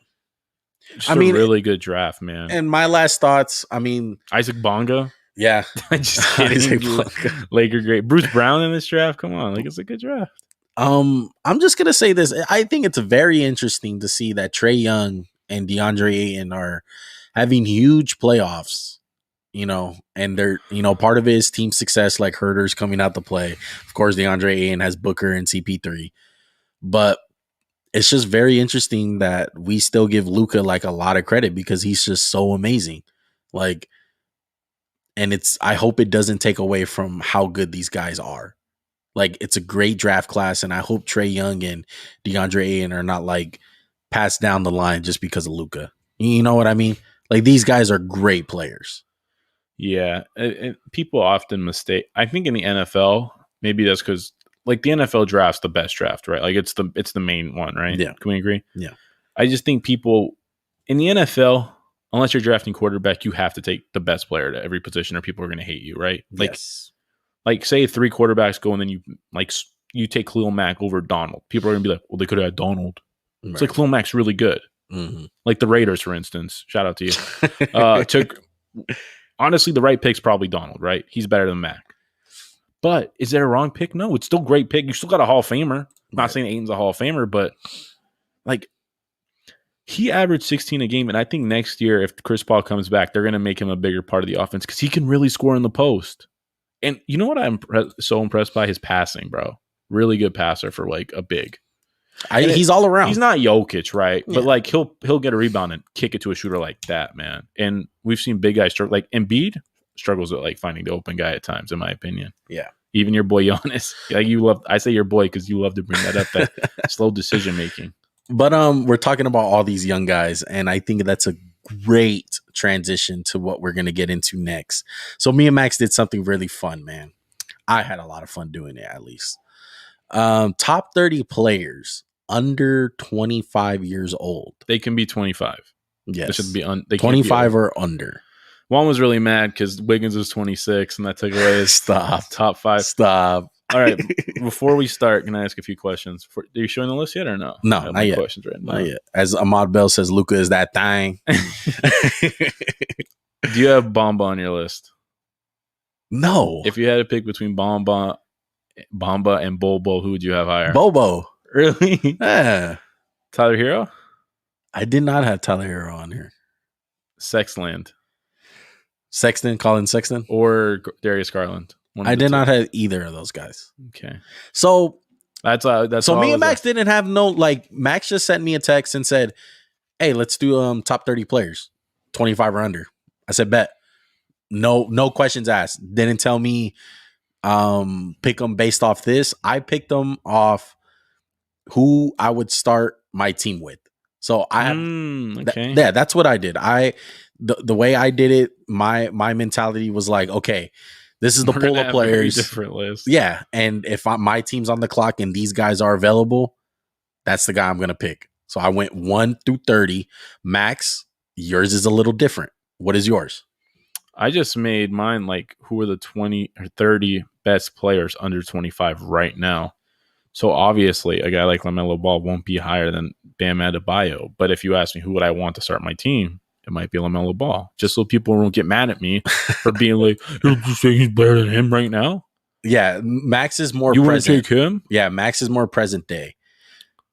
Speaker 2: Just a really good draft, man.
Speaker 1: And my last thoughts, I mean,
Speaker 2: Isaac Bonga.
Speaker 1: Yeah.
Speaker 2: Just kidding. Laker great. Bruce Brown in this draft. Come on. Like, it's a good draft.
Speaker 1: I'm just going to say this. I think it's very interesting to see that Trae Young and DeAndre Ayton are having huge playoffs, and they're, part of it is team success, like Herter's coming out to play. Of course, DeAndre Ayton has Booker and CP3, but it's just very interesting that we still give Luka like a lot of credit because he's just so amazing. Like, and I hope it doesn't take away from how good these guys are. Like, it's a great draft class, and I hope Trae Young and DeAndre Ayton are not like passed down the line just because of Luka. You know what I mean? Like, these guys are great players.
Speaker 2: Yeah, and people often mistake. I think in the NFL, maybe that's because like the NFL draft's the best draft, right? Like it's the main one, right?
Speaker 1: Yeah.
Speaker 2: Can we agree?
Speaker 1: Yeah.
Speaker 2: I just think people in the NFL, unless you're drafting quarterback, you have to take the best player to every position or people are going to hate you, right? Like,
Speaker 1: yes.
Speaker 2: Like say 3 quarterbacks go and then you take Khalil Mack over Donald. People are going to be like, well, they could have had Donald. Right. It's like Khalil Mack's really good.
Speaker 1: Mm-hmm.
Speaker 2: Like the Raiders, for instance. Shout out to you. Honestly, the right pick's probably Donald, right? He's better than Mack. But is that a wrong pick? No, it's still a great pick. You still got a Hall of Famer. I'm not saying Ayton's a Hall of Famer, but like He averaged 16 a game, and I think next year, if Chris Paul comes back, they're going to make him a bigger part of the offense because he can really score in the post. And you know what I'm so impressed by? His passing, bro. Really good passer for like a big.
Speaker 1: He's all around.
Speaker 2: He's not Jokic, right?
Speaker 1: Yeah.
Speaker 2: But like he'll get a rebound and kick it to a shooter like that, man. And we've seen big guys struggle. Like Embiid struggles with like finding the open guy at times, in my opinion.
Speaker 1: Yeah.
Speaker 2: Even your boy Giannis. Like you love. I say your boy because you love to bring that up. That slow decision making.
Speaker 1: But we're talking about all these young guys, and I think that's a great transition to what we're going to get into next. So me and Max did something really fun, man. I had a lot of fun doing it, at least. Top 30 players under 25 years old.
Speaker 2: They can be 25.
Speaker 1: Yes.
Speaker 2: They should be
Speaker 1: 25 or under.
Speaker 2: Juan was really mad because Wiggins was 26, and that took away his top 5.
Speaker 1: Stop.
Speaker 2: All right. Before we start, can I ask a few questions? Are you showing the list yet or no?
Speaker 1: No, not yet.
Speaker 2: Questions right now.
Speaker 1: Not yet. As Ahmad Bell says, Luka is that thing.
Speaker 2: Do you have Bamba on your list?
Speaker 1: No.
Speaker 2: If you had to pick between Bamba and Bobo, who would you have higher?
Speaker 1: Bobo.
Speaker 2: Really?
Speaker 1: Yeah.
Speaker 2: Tyler Hero?
Speaker 1: I did not have Tyler Hero on here.
Speaker 2: Sexland.
Speaker 1: Colin Sexton?
Speaker 2: Or Darius Garland?
Speaker 1: I did not have either of those guys.
Speaker 2: Okay.
Speaker 1: So
Speaker 2: that's
Speaker 1: so me and Max didn't have no, like, Max just sent me a text and said, hey, let's do top 30 players, 25 or under. I said, bet. No questions asked. Didn't tell me pick them based off this. I picked them off who I would start my team with. So I have
Speaker 2: okay.
Speaker 1: That's what I did. The way I did it, my mentality was like, okay, this is the pool of players.
Speaker 2: Different list.
Speaker 1: Yeah, and if my team's on the clock and these guys are available, that's the guy I'm gonna pick. So I went 1 through 30. Max, yours is a little different. What is yours?
Speaker 2: I just made mine like who are the 20 or 30 best players under 25 right now. So obviously a guy like LaMelo Ball won't be higher than Bam Adebayo. But if you ask me who would I want to start my team, it might be LaMelo Ball. Just so people won't get mad at me for being like, you say he's better than him right now?
Speaker 1: Yeah, Max is more
Speaker 2: present. You
Speaker 1: want
Speaker 2: to take him?
Speaker 1: Yeah, Max is more present day.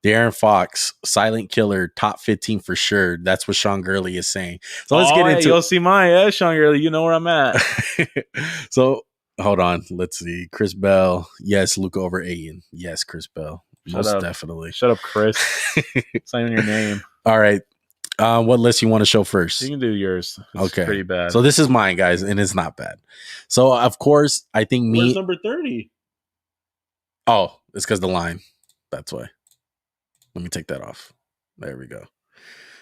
Speaker 1: De'Aaron Fox, silent killer, top 15 for sure. That's what Sean Gurley is saying. So let's get into
Speaker 2: you'll see mine. Yeah, Sean Gurley, you know where I'm at.
Speaker 1: So hold on. Let's see. Chris Bell. Yes, Luka over Aiden. Yes, Chris Bell. Most definitely.
Speaker 2: Shut up, Chris. It's not even your name.
Speaker 1: All right. What list you want to show first?
Speaker 2: You can do yours. It's
Speaker 1: okay.
Speaker 2: Pretty bad.
Speaker 1: So this is mine, guys, and it's not bad. So of course, I think
Speaker 2: Where's number 30?
Speaker 1: Oh, it's because the line. That's why. Let me take that off. There we go.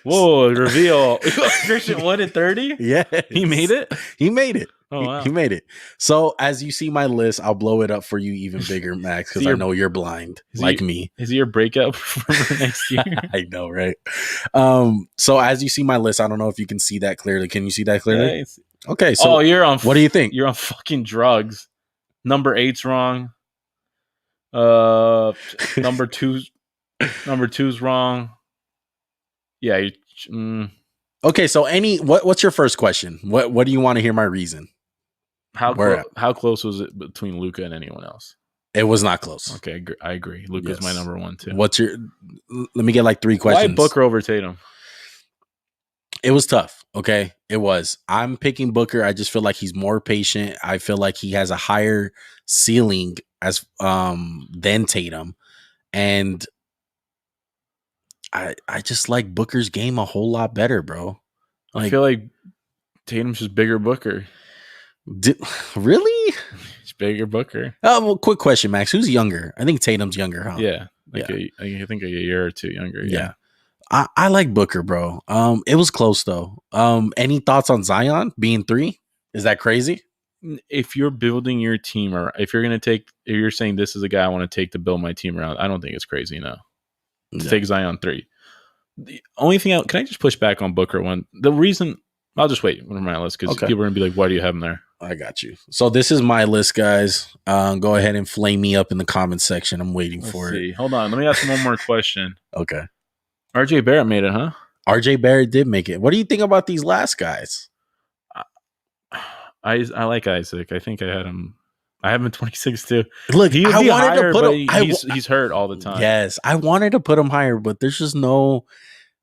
Speaker 2: Whoa, reveal. Christian 1 and 30?
Speaker 1: Yeah.
Speaker 2: He made it?
Speaker 1: He made it.
Speaker 2: Oh, wow.
Speaker 1: He made it. So as you see my list, I'll blow it up for you even bigger, Max, because I know you're blind like me.
Speaker 2: Is it your breakup for next year?
Speaker 1: I know, right? So as you see my list, I don't know if you can see that clearly. Can you see that clearly?
Speaker 2: Yeah,
Speaker 1: okay. So
Speaker 2: you're on.
Speaker 1: What do you think?
Speaker 2: You're on fucking drugs. Number 8's wrong. Number two's wrong. Yeah.
Speaker 1: Okay. So what's your first question? What do you want to hear my reason?
Speaker 2: How close was it between Luka and anyone else?
Speaker 1: It was not close.
Speaker 2: Okay, I agree. Luka's my number 1 too.
Speaker 1: Let me get like 3 questions.
Speaker 2: Why Booker over Tatum?
Speaker 1: It was tough. Okay. It was. I'm picking Booker. I just feel like he's more patient. I feel like he has a higher ceiling as than Tatum. And I just like Booker's game a whole lot better, bro.
Speaker 2: I feel like Tatum's just bigger Booker.
Speaker 1: Really?
Speaker 2: It's bigger Booker.
Speaker 1: Well, quick question, Max. Who's younger? I think Tatum's younger, huh?
Speaker 2: Yeah. I think a year or 2 younger. Yeah.
Speaker 1: I like Booker, bro. It was close though. Any thoughts on Zion being 3? Is that crazy?
Speaker 2: If you're building your team, or if you're saying this is a guy I want to take to build my team around, I don't think it's crazy now to take Zion 3. The only thing can I just push back on Booker one? The reason I'll just wait for my list because people are gonna be like, why do you have him there?
Speaker 1: I got you. So this is my list, guys. Go ahead and flame me up in the comment section. I'm waiting for it.
Speaker 2: Hold on, let me ask one more question.
Speaker 1: Okay.
Speaker 2: RJ Barrett made it, huh?
Speaker 1: RJ Barrett did make it. What do you think about these last guys?
Speaker 2: I like Isaac. I think I had him. I have him 26 too.
Speaker 1: Look, I wanted to put him.
Speaker 2: He's hurt all the time.
Speaker 1: Yes, I wanted to put him higher, but there's just no.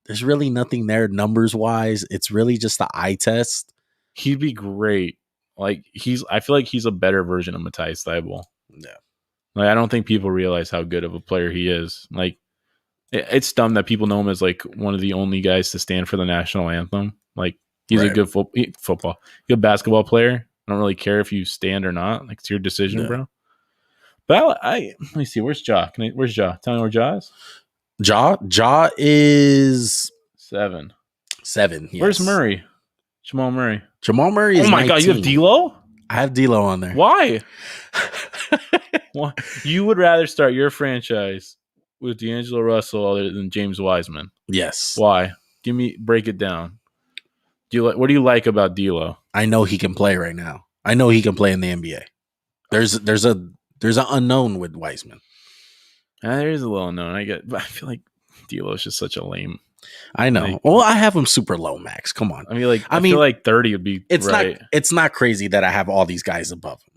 Speaker 1: there's really nothing there numbers wise. It's really just the eye test.
Speaker 2: He'd be great. Like I feel like he's a better version of Matthias Thybulle.
Speaker 1: Yeah.
Speaker 2: Like I don't think people realize how good of a player he is. Like it's dumb that people know him as like one of the only guys to stand for the national anthem. Like he's a good good basketball player. I don't really care if you stand or not. Like it's your decision, bro. But let me see. Where's Ja? Where's Ja? Tell me where Ja is.
Speaker 1: Ja is
Speaker 2: 7.
Speaker 1: Yes.
Speaker 2: Where's Murray? Jamal Murray.
Speaker 1: Jamal Murray is 19.
Speaker 2: God, you have D'Lo?
Speaker 1: I have D'Lo on there.
Speaker 2: Why? Why? You would rather start your franchise with D'Angelo Russell other than James Wiseman?
Speaker 1: Yes.
Speaker 2: Why? Break it down. What do you like about D'Lo?
Speaker 1: I know he can play right now. I know he can play in the NBA. There's an unknown with Wiseman.
Speaker 2: There is a little unknown. I feel like D'Lo is just such a lame.
Speaker 1: I know.
Speaker 2: Like,
Speaker 1: well, I have him super low, Max. Come on.
Speaker 2: I feel like 30 would be right.
Speaker 1: It's not crazy that I have all these guys above him.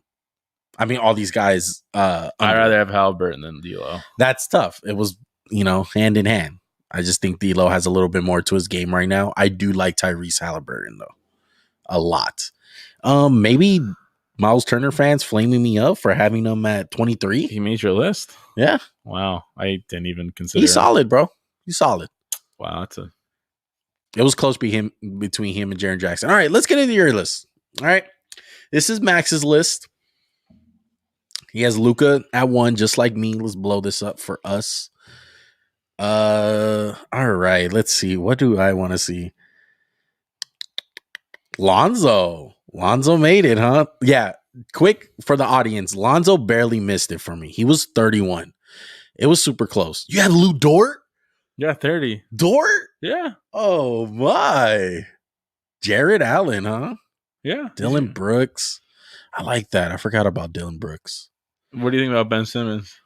Speaker 1: I mean, all these guys.
Speaker 2: I'd rather have Halliburton than D'Lo.
Speaker 1: That's tough. It was, hand in hand. I just think D'Lo has a little bit more to his game right now. I do like Tyrese Halliburton though, a lot. Maybe Miles Turner fans flaming me up for having him at 23.
Speaker 2: He made your list.
Speaker 1: Yeah.
Speaker 2: Wow. I didn't even consider.
Speaker 1: He's solid, bro. He's solid.
Speaker 2: Wow.
Speaker 1: It was close between him and Jaren Jackson. All right, let's get into your list. All right. This is Max's list. He has Luka at 1, just like me. Let's blow this up for us. All right. Let's see. What do I want to see? Lonzo made it, huh? Yeah. Quick for the audience. Lonzo barely missed it for me. He was 31. It was super close. You have Lou Dort?
Speaker 2: Yeah, 30.
Speaker 1: Dort?
Speaker 2: Yeah.
Speaker 1: Oh my. Jared Allen, huh?
Speaker 2: Yeah.
Speaker 1: Dylan Brooks. I like that. I forgot about Dylan Brooks.
Speaker 2: What do you think about Ben Simmons?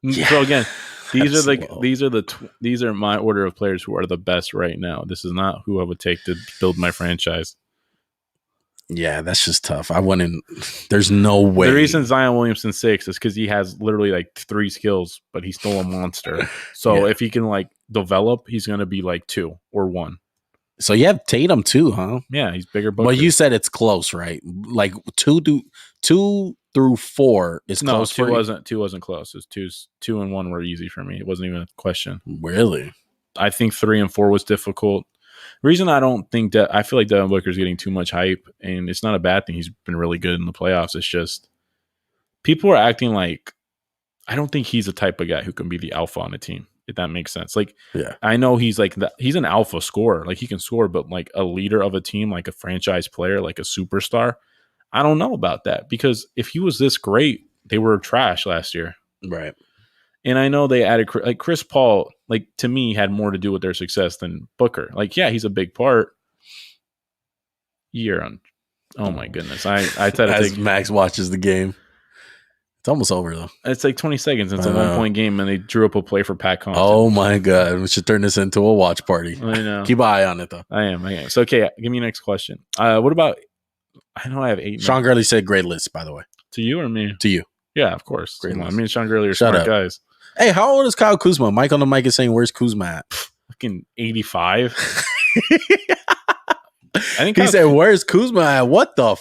Speaker 1: Yeah.
Speaker 2: So again, these are my order of players who are the best right now. This is not who I would take to build my franchise. Yeah,
Speaker 1: that's just tough. I wouldn't. There's no way.
Speaker 2: The reason Zion Williamson 6 is because he has literally like 3 skills, but he's still a monster. So if he can like develop, he's going to be like 2 or 1.
Speaker 1: So you have Tatum too, huh?
Speaker 2: Yeah, he's bigger.
Speaker 1: But you said it's close, right? Like 2 through 4 is close.
Speaker 2: No, 2 wasn't close. It was 2 and 1 were easy for me. It wasn't even a question.
Speaker 1: Really?
Speaker 2: I think 3 and 4 was difficult. The reason I don't think that I feel like Devin Booker's getting too much hype, and it's not a bad thing. He's been really good in the playoffs. It's just people are acting like I don't think he's the type of guy who can be the alpha on a team, if that makes sense. Like, I know he's like he's an alpha scorer, like he can score, but like a leader of a team, like a franchise player, like a superstar, I don't know about that because if he was this great, they were trash last year,
Speaker 1: right?
Speaker 2: And I know they added like Chris Paul, like to me, had more to do with their success than Booker. Like, yeah, he's a big part. Oh my goodness! I tried to
Speaker 1: as Max watches the game. It's almost over though.
Speaker 2: It's like 20 seconds. It's a 1-point game, and they drew up a play for Pat Connaughton.
Speaker 1: Oh my god, we should turn this into a watch party.
Speaker 2: I know.
Speaker 1: Keep an eye on it though.
Speaker 2: I am. So okay, give me your next question. What about? I know I have 8.
Speaker 1: Sean Gurley said great list, by the way.
Speaker 2: To you or me?
Speaker 1: To you.
Speaker 2: Yeah, of course.
Speaker 1: Great list.
Speaker 2: I mean, Sean Gurley are smart guys.
Speaker 1: Hey, how old is Kyle Kuzma? Mike on the mic is saying, "Where's Kuzma at?"
Speaker 2: Fucking 85.
Speaker 1: I think he said, "Where's Kuzma at?" What the?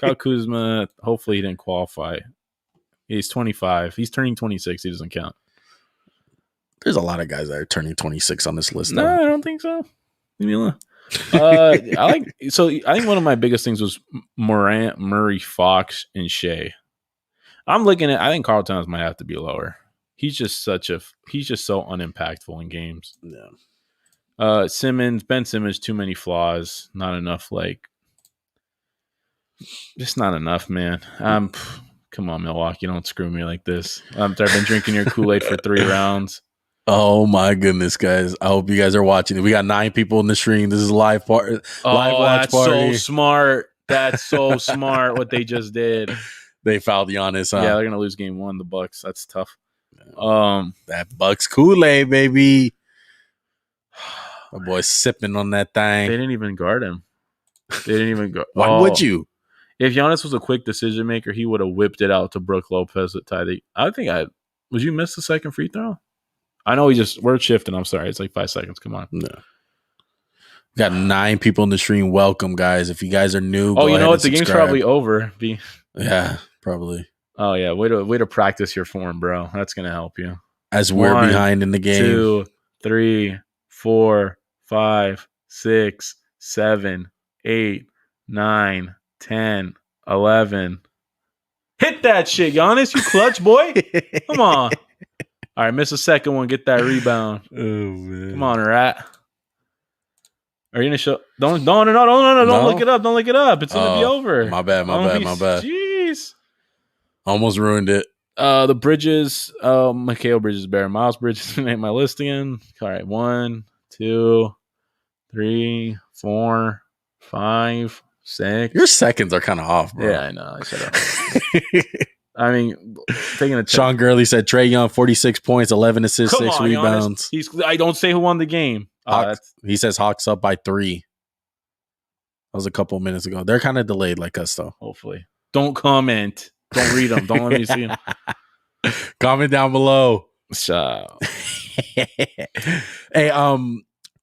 Speaker 2: Kyle Kuzma. Hopefully, he didn't qualify. He's 25. He's turning 26. He doesn't count.
Speaker 1: There's a lot of guys that are turning 26 on this list.
Speaker 2: No, I don't think so. Leave me alone. I think one of my biggest things was Morant, Murray, Fox, and Shea. I think Karl Towns might have to be lower. He's just so unimpactful in games.
Speaker 1: Yeah.
Speaker 2: Ben Simmons, too many flaws. Not enough, just not enough, man. Come on, Milwaukee, don't screw me like this. I've been drinking your Kool-Aid for 3 rounds.
Speaker 1: Oh my goodness, guys! I hope you guys are watching. We got 9 people in the stream. This is live watch
Speaker 2: party.
Speaker 1: So
Speaker 2: smart. That's so smart. What they just did.
Speaker 1: They fouled Giannis. Huh?
Speaker 2: Yeah, they're gonna lose game 1. The Bucks. That's tough.
Speaker 1: That Bucks Kool-Aid, baby. My boy's sipping on that thing.
Speaker 2: They didn't even guard him. They didn't even guard.
Speaker 1: Why would you?
Speaker 2: If Giannis was a quick decision maker, he would have whipped it out to Brook Lopez at tie. Would you miss the second free throw? I know we're shifting. I'm sorry. It's like 5 seconds. Come on.
Speaker 1: No. Got 9 people in the stream. Welcome, guys. If you guys are new,
Speaker 2: Oh,
Speaker 1: go
Speaker 2: you know
Speaker 1: ahead
Speaker 2: what?
Speaker 1: and
Speaker 2: The game's
Speaker 1: subscribe.
Speaker 2: probably over.
Speaker 1: Yeah, probably.
Speaker 2: Oh yeah, way to practice your form, bro. That's gonna help you.
Speaker 1: As we're
Speaker 2: 1,
Speaker 1: behind in the game.
Speaker 2: 2, 3, 4, 5, 6, 7, 8, 9, 10, 11. Hit that shit, Giannis. You clutch, boy. Come on. All right, miss a second one. Get that rebound.
Speaker 1: Oh man.
Speaker 2: Come on, rat. Are you gonna show? Don't look it up. Don't look it up. It's gonna be over.
Speaker 1: My bad.
Speaker 2: Jeez.
Speaker 1: Almost ruined it.
Speaker 2: The Bridges, Mikal Bridges better. Miles Bridges made my list again. All right, 1, 2, 3, 4, 5, 6.
Speaker 1: Your seconds are kind of off, bro.
Speaker 2: Yeah, I know. I said I mean, taking a
Speaker 1: Sean Gurley said Trae Young, 46 points, 11 assists, 6 rebounds.
Speaker 2: I don't say who won the game.
Speaker 1: He says Hawks up by 3. That was a couple minutes ago. They're kind of delayed like us, though.
Speaker 2: Hopefully. Don't comment. Don't read them. Don't let me see them.
Speaker 1: Comment down below.
Speaker 2: So.
Speaker 1: Hey,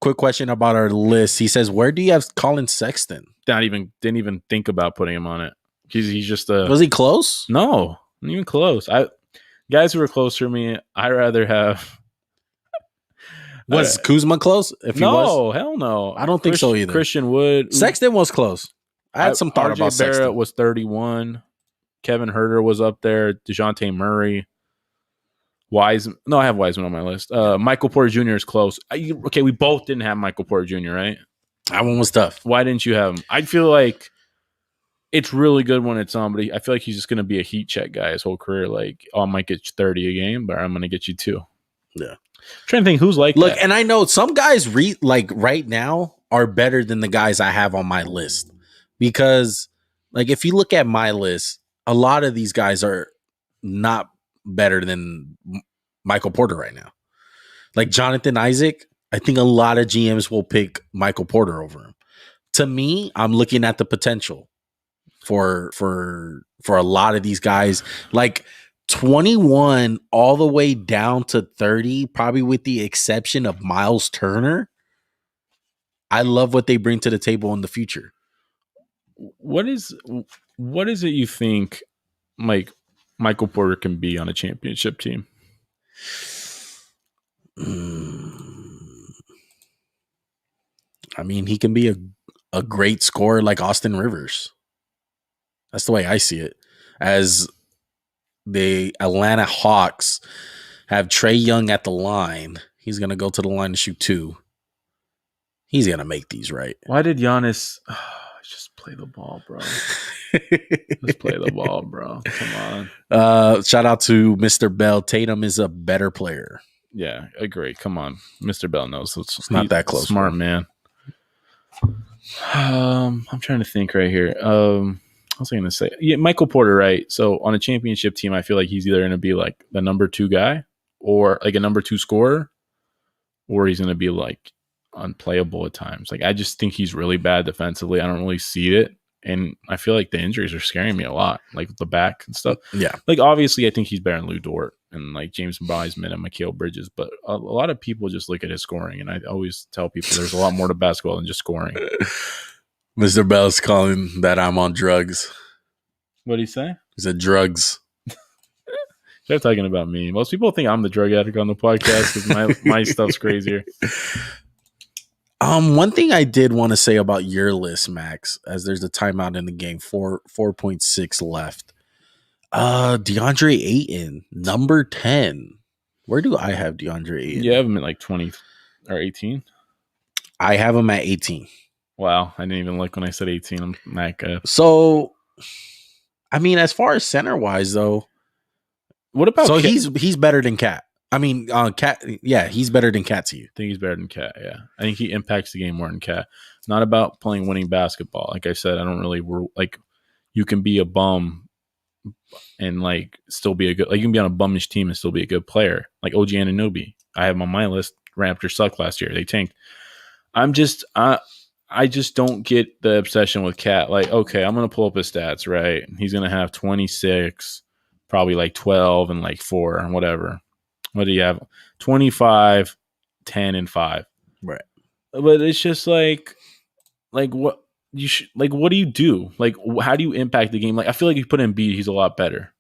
Speaker 1: quick question about our list. He says, where do you have Colin Sexton?
Speaker 2: Didn't even think about putting him on it. He's just a.
Speaker 1: Was he close?
Speaker 2: No, not even close. Guys who are closer to me, I'd rather have.
Speaker 1: Was Kuzma close? If he was,
Speaker 2: hell no.
Speaker 1: I don't think so either.
Speaker 2: Christian Wood.
Speaker 1: Sexton was close. I had some thought
Speaker 2: RJ
Speaker 1: about
Speaker 2: Barrett
Speaker 1: Sexton.
Speaker 2: was 31. Kevin Herter was up there. DeJounte Murray. Wiseman. No, I have Wiseman on my list. Michael Porter Jr. is close. Okay, we both didn't have Michael Porter Jr., right?
Speaker 1: That one was tough.
Speaker 2: Why didn't you have him? I feel like it's really good when it's on, but I feel like he's just going to be a heat check guy his whole career. Like, I might get you 30 a game, but I'm going to get you 2.
Speaker 1: Yeah.
Speaker 2: I'm trying to think who's like
Speaker 1: Look,
Speaker 2: that.
Speaker 1: and I know some guys right now are better than the guys I have on my list. Because, like, if you look at my list, a lot of these guys are not better than Michael Porter right now. Like Jonathan Isaac, I think a lot of GMs will pick Michael Porter over him. To me, I'm looking at the potential for a lot of these guys. Like 21 all the way down to 30, probably with the exception of Miles Turner. I love what they bring to the table in the future.
Speaker 2: What is it you think like Michael Porter can be on a championship team?
Speaker 1: I mean, he can be a great scorer like Austin Rivers. That's the way I see it. As the Atlanta Hawks have Trae Young at the line, he's going to go to the line to shoot 2. He's going to make these, right?
Speaker 2: Why did Giannis just play the ball, bro? Just play the ball, bro. Come
Speaker 1: on. Shout out to Mr. Bell. Tatum is a better player.
Speaker 2: Yeah, agree. Come on. Mr. Bell knows.
Speaker 1: It's not that close.
Speaker 2: Smart man. I'm trying to think right here. What was I going to say? Yeah, Michael Porter, right? So on a championship team, I feel like he's either going to be like the number 2 guy or like a number 2 scorer, or he's going to be like unplayable at times. Like, I just think he's really bad defensively. I don't really see it. And I feel like the injuries are scaring me a lot, like the back and stuff.
Speaker 1: Yeah.
Speaker 2: Like, obviously, I think he's better than Lou Dort and like James Wiseman and Mikal Bridges. But a lot of people just look at his scoring. And I always tell people there's a lot more to basketball than just scoring.
Speaker 1: Mr. Bell's calling that I'm on drugs.
Speaker 2: What did he say?
Speaker 1: He said drugs.
Speaker 2: They're talking about me. Most people think I'm the drug addict on the podcast because my stuff's crazier.
Speaker 1: One thing I did want to say about your list, Max, as there's a timeout in the game, 4.6 left. DeAndre Ayton, number 10. Where do I have DeAndre Ayton?
Speaker 2: You have him at like 20 or 18?
Speaker 1: I have him at 18.
Speaker 2: Wow, I didn't even look when I said 18. I'm that good.
Speaker 1: So, I mean, as far as center wise, though,
Speaker 2: what about?
Speaker 1: So he's better than Cat. I mean, Cat. Yeah, he's better than Cat to you.
Speaker 2: I think he's better than Cat. Yeah, I think he impacts the game more than Cat. It's not about playing winning basketball. Like I said, I don't really like. You can be a bum and like still be a good. Like you can be on a bummish team and still be a good player. Like OG Anunoby, I have him on my list. Raptors sucked last year. They tanked. I just don't get the obsession with Cat. Like, okay, I'm going to pull up his stats, right? He's going to have 26, probably like 12 and like 4 and whatever. What do you have? 25, 10, and 5.
Speaker 1: Right.
Speaker 2: But it's just like what you should like. What do you do? Like, how do you impact the game? Like, I feel like if you put in Embiid, he's a lot better.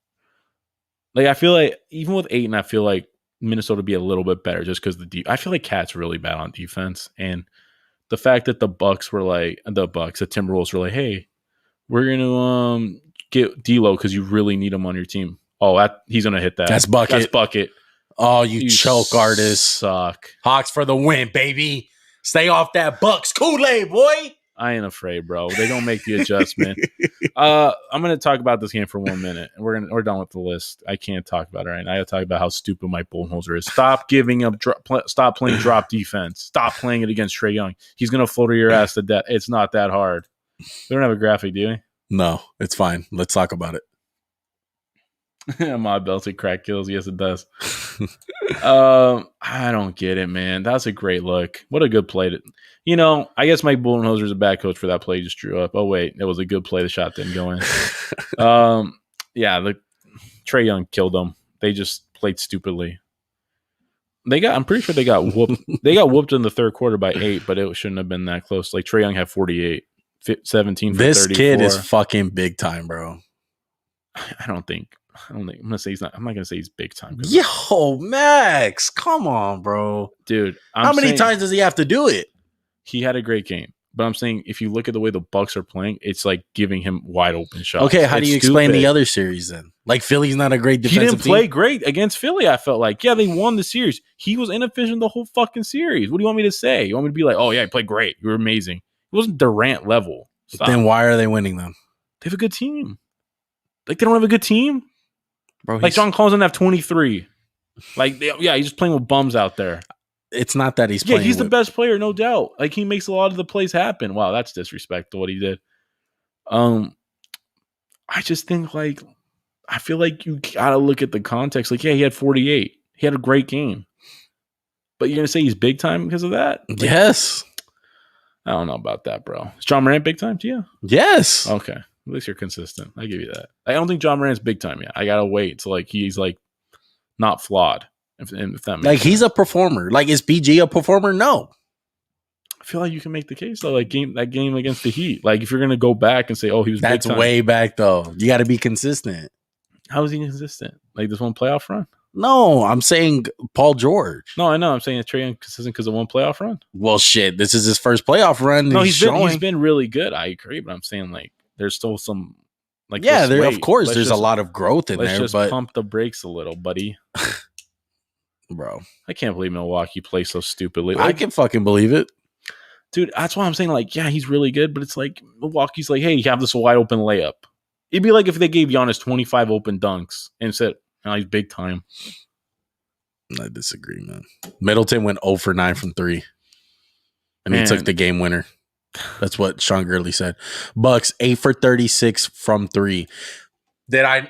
Speaker 2: Like, I feel like even with Ayton, I feel like Minnesota would be a little bit better just because I feel like Cat's really bad on defense, and the fact that the Timberwolves were like, hey, we're gonna get D'Lo because you really need him on your team. Oh, he's gonna hit that.
Speaker 1: That's bucket. Oh, you choke artist.
Speaker 2: Suck.
Speaker 1: Hawks for the win, baby. Stay off that Bucks Kool-Aid, boy.
Speaker 2: I ain't afraid, bro. They don't make the adjustment. I'm gonna talk about this game for 1 minute, and we're done with the list. I can't talk about it right now. I gotta talk about how stupid Mike Budenholzer is. Stop giving up. Stop playing drop defense. Stop playing it against Trae Young. He's gonna floater your ass to death. It's not that hard. We don't have a graphic, do we?
Speaker 1: No, it's fine. Let's talk about it.
Speaker 2: Mod belted crack kills. Yes, it does. I don't get it, man. That's a great look. What a good play. I guess Mike Budenholzer is a bad coach for that play he just drew up. Oh, wait. It was a good play. The shot didn't go in. The Trae Young killed them. They just played stupidly. I'm pretty sure they got whooped. They got whooped in the third quarter by 8, but it shouldn't have been that close. Like, Trae Young had 48, 17 for 34.
Speaker 1: This kid is fucking big time, bro.
Speaker 2: I'm gonna say I'm not gonna say he's big time.
Speaker 1: Yo, Max, come on, bro,
Speaker 2: dude.
Speaker 1: How many times does he have to do it?
Speaker 2: He had a great game, but I'm saying if you look at the way the Bucks are playing, it's like giving him wide open shots.
Speaker 1: Okay, how do you explain the other series then? Like Philly's not a great defensive team.
Speaker 2: He didn't play great against Philly. I felt like they won the series. He was inefficient the whole fucking series. What do you want me to say? You want me to be like, oh yeah, he played great. You were amazing. It wasn't Durant level. Stop.
Speaker 1: Then why are they winning them?
Speaker 2: They have a good team. Like they don't have a good team.
Speaker 1: Bro,
Speaker 2: like John Collins doesn't have 23. Like, he's just playing with bums out there.
Speaker 1: It's not that he's playing.
Speaker 2: Yeah, he's the best player, no doubt. Like he makes a lot of the plays happen. Wow, that's disrespectful what he did. I just think I feel like you gotta look at the context. Like, he had 48. He had a great game. But you're gonna say he's big time because of that?
Speaker 1: Yes.
Speaker 2: I don't know about that, bro. Is John Morant big time to you?
Speaker 1: Yes.
Speaker 2: Okay. At least you're consistent. I give you that. I don't think John Morant's big time yet. I gotta wait till he's not flawed. If that makes sense.
Speaker 1: He's a performer. Like, is PG a performer? No.
Speaker 2: I feel like you can make the case though. Like that game against the Heat. Like if you're gonna go back and say, "Oh, he was,"
Speaker 1: that's
Speaker 2: big time.
Speaker 1: Way back though. You got to be consistent.
Speaker 2: How is he consistent? Like this one playoff run?
Speaker 1: No, I'm saying Paul George.
Speaker 2: No, I know. I'm saying it's Trae Young consistent because of one playoff run.
Speaker 1: Well, shit, this is his first playoff run.
Speaker 2: No, he's been really good. I agree, but I'm saying there's still some
Speaker 1: there of course there's a lot of growth in there.
Speaker 2: Just
Speaker 1: but
Speaker 2: pump the brakes a little, buddy.
Speaker 1: Bro,
Speaker 2: I can't believe Milwaukee plays so stupidly.
Speaker 1: I can fucking believe it,
Speaker 2: dude. That's why I'm saying he's really good, but it's like Milwaukee's like, hey, you have this wide open layup. It'd be like if they gave Giannis 25 open dunks and said, he's big time.
Speaker 1: I disagree, man. Middleton went 0 for 9 from 3. And he took the game winner. That's what Sean Gurley said. Bucks 8 for 36 from 3. Did I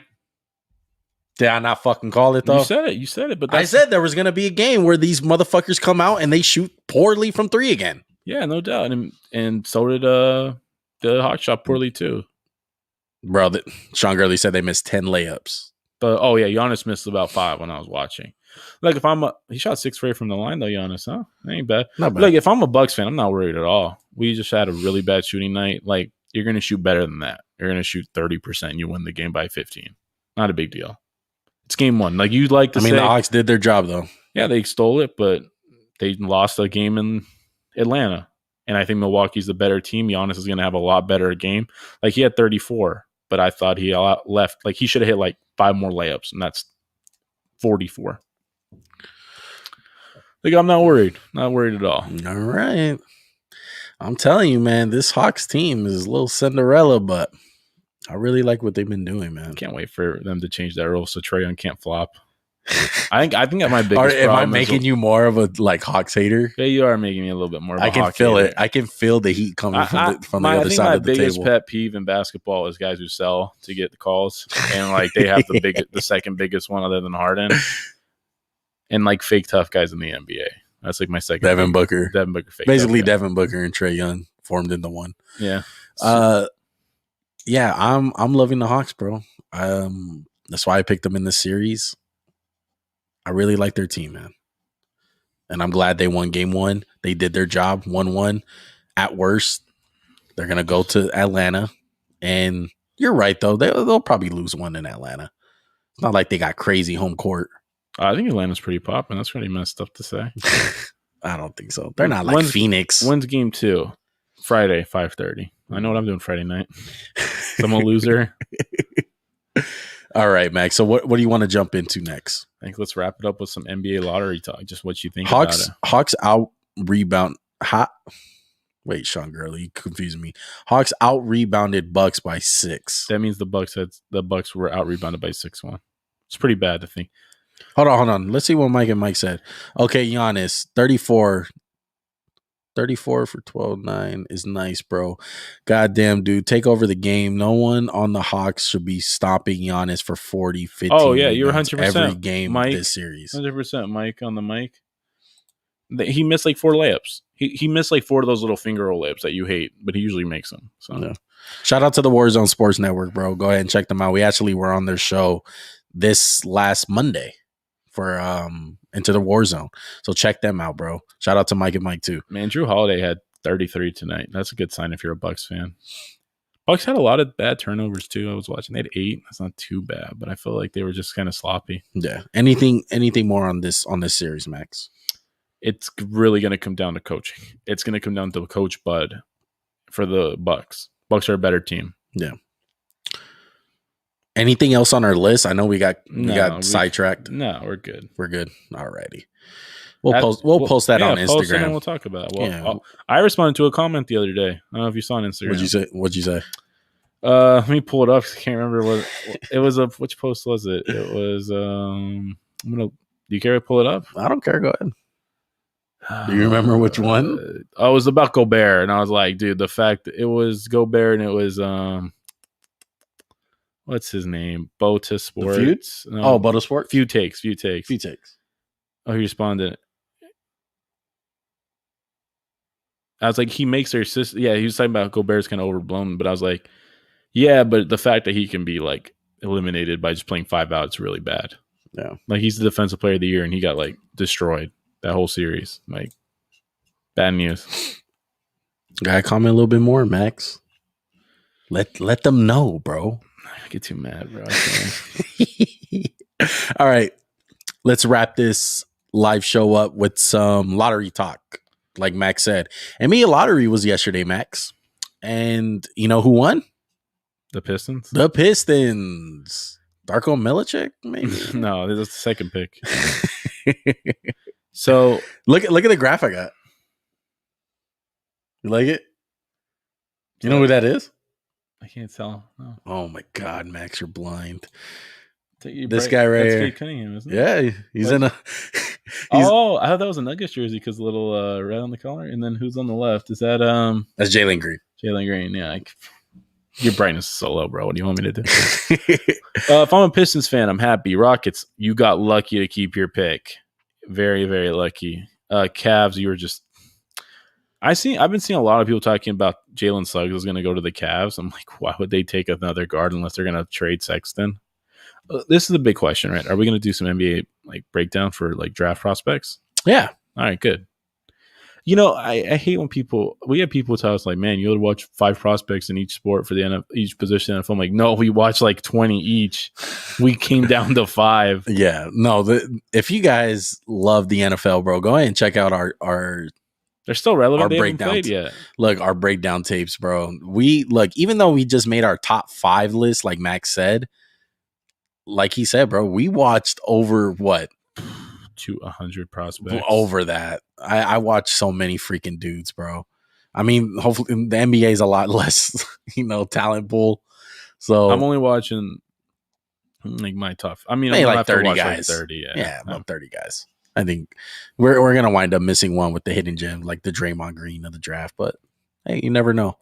Speaker 1: not fucking call it though?
Speaker 2: You said it, but
Speaker 1: I said there was gonna be a game where these motherfuckers come out and they shoot poorly from 3 again.
Speaker 2: Yeah, no doubt. And so did the Hawks shot poorly too.
Speaker 1: Bro, Sean Gurley said they missed 10 layups.
Speaker 2: But Giannis missed about 5 when I was watching. Like if he shot 6 for 8 from the line though, Giannis, huh? That ain't bad.
Speaker 1: Not bad.
Speaker 2: Like if I'm a Bucks fan, I'm not worried at all. We just had a really bad shooting night. Like you're gonna shoot better than that. You're gonna shoot 30% and you win the game by 15. Not a big deal. It's game 1. Like you'd like to say,
Speaker 1: the Hawks did their job though.
Speaker 2: Yeah, they stole it, but they lost a game in Atlanta. And I think Milwaukee's the better team. Giannis is gonna have a lot better game. Like he had 34, but I thought he left. Like he should have hit 5 more layups, and that's 44. Like I'm not worried. Not worried at all.
Speaker 1: All right. I'm telling you, man, this Hawks team is a little Cinderella, but I really like what they've been doing, man.
Speaker 2: Can't wait for them to change that rule so Trae Young can't flop. I think that my biggest
Speaker 1: problem. Am I making you more of a Hawks hater?
Speaker 2: Yeah, you are making me a little bit more of a
Speaker 1: Hawks hater. I can feel it. I can feel the heat coming from the other side of the table.
Speaker 2: My biggest pet peeve in basketball is guys who sell to get the calls. And they have the second biggest one other than Harden. And fake tough guys in the NBA. That's my second.
Speaker 1: Devin Booker.
Speaker 2: Fake
Speaker 1: basically Devin Booker and Trae Young formed into one.
Speaker 2: Yeah.
Speaker 1: Yeah, I'm loving the Hawks, bro. That's why I picked them in this series. I really like their team, man. And I'm glad they won game 1. They did their job, 1-1. At worst, they're going to go to Atlanta. And you're right, though. They'll probably lose one in Atlanta. It's not like they got crazy home court.
Speaker 2: I think Atlanta's pretty popping. That's pretty messed up to say.
Speaker 1: I don't think so. They're not like Phoenix.
Speaker 2: When's game 2? Friday, 5:30. I know what I'm doing Friday night. So I'm a loser.
Speaker 1: All right, Max. So what do you want to jump into next?
Speaker 2: I think let's wrap it up with some NBA lottery talk. Just what you think
Speaker 1: Hawks,
Speaker 2: about it.
Speaker 1: Hawks out rebound. Wait, Sean Gurley, you confusing me. Hawks out rebounded Bucks by 6.
Speaker 2: That means the Bucks were out rebounded by 6-1. It's pretty bad to think.
Speaker 1: Hold on. Let's see what Mike and Mike said. Okay, Giannis, 34 for 12-9 is nice, bro. Goddamn, dude, take over the game. No one on the Hawks should be stopping Giannis for 40, 50.
Speaker 2: Oh, yeah, you're 100%.
Speaker 1: Every game
Speaker 2: Mike,
Speaker 1: this series.
Speaker 2: 100% Mike on the mic. He missed like 4 layups. He missed like 4 of those little finger roll layups that you hate, but he usually makes them. So
Speaker 1: yeah. Shout out to the Warzone Sports Network, bro. Go ahead and check them out. We actually were on their show this last Monday for Into the Warzone. So check them out, bro. Shout out to Mike and Mike too.
Speaker 2: Man, Drew Holiday had 33 tonight. That's a good sign if you're a Bucks fan. Bucks had a lot of bad turnovers too. I was watching. They had 8. That's not too bad, but I feel like they were just kind of sloppy.
Speaker 1: Yeah. Anything more on this series, Max?
Speaker 2: It's really going to come down to coaching. It's going to come down to Coach Bud for the Bucks. Bucks are a better team.
Speaker 1: Yeah. Anything else on our list? I know we got sidetracked.
Speaker 2: No, we're good.
Speaker 1: We're good. Alrighty. We'll post that on Instagram.
Speaker 2: Post it and we'll talk about it. Well, I responded to a comment the other day. I don't know if you saw on Instagram.
Speaker 1: What'd you say?
Speaker 2: Let me pull it up. I can't remember what it was. Which post was it? It was. Do you care to pull it up?
Speaker 1: I don't care. Go ahead. Do you remember which one?
Speaker 2: It was about Gobert, and I was like, dude, the fact that it was Gobert and it was what's his name? Bota Sports.
Speaker 1: No. Bota Sports.
Speaker 2: Few takes. Oh, he responded. I was like, he makes their system. Yeah, he was talking about Gobert's kind of overblown, but I was like, yeah, but the fact that he can be like eliminated by just playing 5 out is really bad.
Speaker 1: Yeah,
Speaker 2: like he's the defensive player of the year, and he got like destroyed that whole series. Like, bad news.
Speaker 1: Gotta comment a little bit more, Max. Let them know, bro.
Speaker 2: I get too mad, bro.
Speaker 1: All right, let's wrap this live show up with some lottery talk. Like Max said, NBA lottery was yesterday, Max, and you know who won?
Speaker 2: The Pistons.
Speaker 1: Darko Milicic, maybe.
Speaker 2: No, this is the second pick. So
Speaker 1: look at the graph I got. You like it? You know who that is?
Speaker 2: I can't tell. No.
Speaker 1: Oh my God, Max, you're blind.
Speaker 2: This guy right here. Kate Cunningham, isn't it?
Speaker 1: Yeah, he's in a.
Speaker 2: I thought that was a Nuggets jersey because the little red on the collar. And then who's on the left? Is that
Speaker 1: That's Jalen Green.
Speaker 2: Jalen Green, yeah. Your brightness is so low, bro. What do you want me to do? If I'm a Pistons fan, I'm happy. Rockets, you got lucky to keep your pick. Very, very lucky. Cavs, you were just. I've been seeing a lot of people talking about Jalen Suggs is going to go to the Cavs. I'm like, why would they take another guard unless they're going to trade Sexton? This is a big question, right? Are we going to do some NBA like breakdown for like draft prospects?
Speaker 1: Yeah.
Speaker 2: All right, good. You know, I hate when we have people tell us like, man, you'll watch 5 prospects in each sport for each position. And I'm like, no, we watch like 20 each. We came down to 5.
Speaker 1: Yeah, no. If you guys love the NFL, bro, go ahead and check out our.
Speaker 2: They're still relevant.
Speaker 1: Our
Speaker 2: they
Speaker 1: breakdown
Speaker 2: haven't played yet.
Speaker 1: Look, our breakdown tapes, bro. We even though we just made our top 5 list, like Max said, like he said, bro, we watched over what?
Speaker 2: To 100 prospects.
Speaker 1: Over that. I watched so many freaking dudes, bro. I mean, hopefully the NBA is a lot less, talent pool. So
Speaker 2: I'm only watching like my top. I mean,
Speaker 1: I'm like 30 guys.
Speaker 2: Like 30,
Speaker 1: yeah, about 30 guys. I think we're gonna wind up missing one with the hidden gem, like the Draymond Green of the draft. But hey, you never know.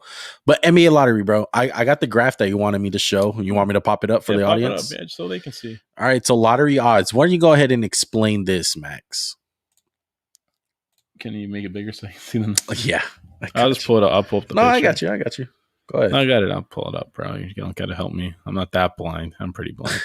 Speaker 1: But NBA lottery, bro. I got the graph that you wanted me to show. You want me to pop it up for the audience?
Speaker 2: Pop it up, so they can see.
Speaker 1: All right, so lottery odds. Why don't you go ahead and explain this, Max?
Speaker 2: Can you make it bigger so I can see them?
Speaker 1: Yeah.
Speaker 2: I'll just pull it up. I'll pull up the picture.
Speaker 1: I got you. Go ahead.
Speaker 2: I got it. I'll pull it up, bro. You don't got to help me. I'm not that blind. I'm pretty blind.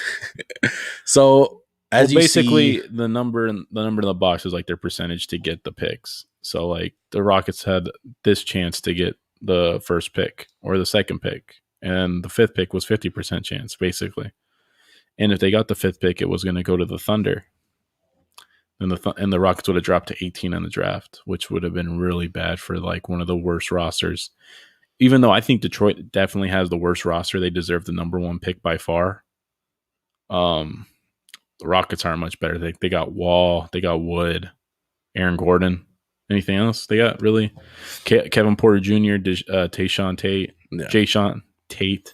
Speaker 1: So as you
Speaker 2: basically,
Speaker 1: see,
Speaker 2: the number in the box is like their percentage to get the picks. So like the Rockets had this chance to get the first pick or the second pick, and the fifth pick was 50% chance basically. And if they got the fifth pick, it was going to go to the Thunder, and the Rockets would have dropped to 18 in the draft, which would have been really bad for like one of the worst rosters. Even though I think Detroit definitely has the worst roster, they deserve the number one pick by far. The Rockets aren't much better. They got Wall, they got Wood, Aaron Gordon. Anything else they got really? Kevin Porter Jr., Tayshaun Tate, Jayshawn Tate.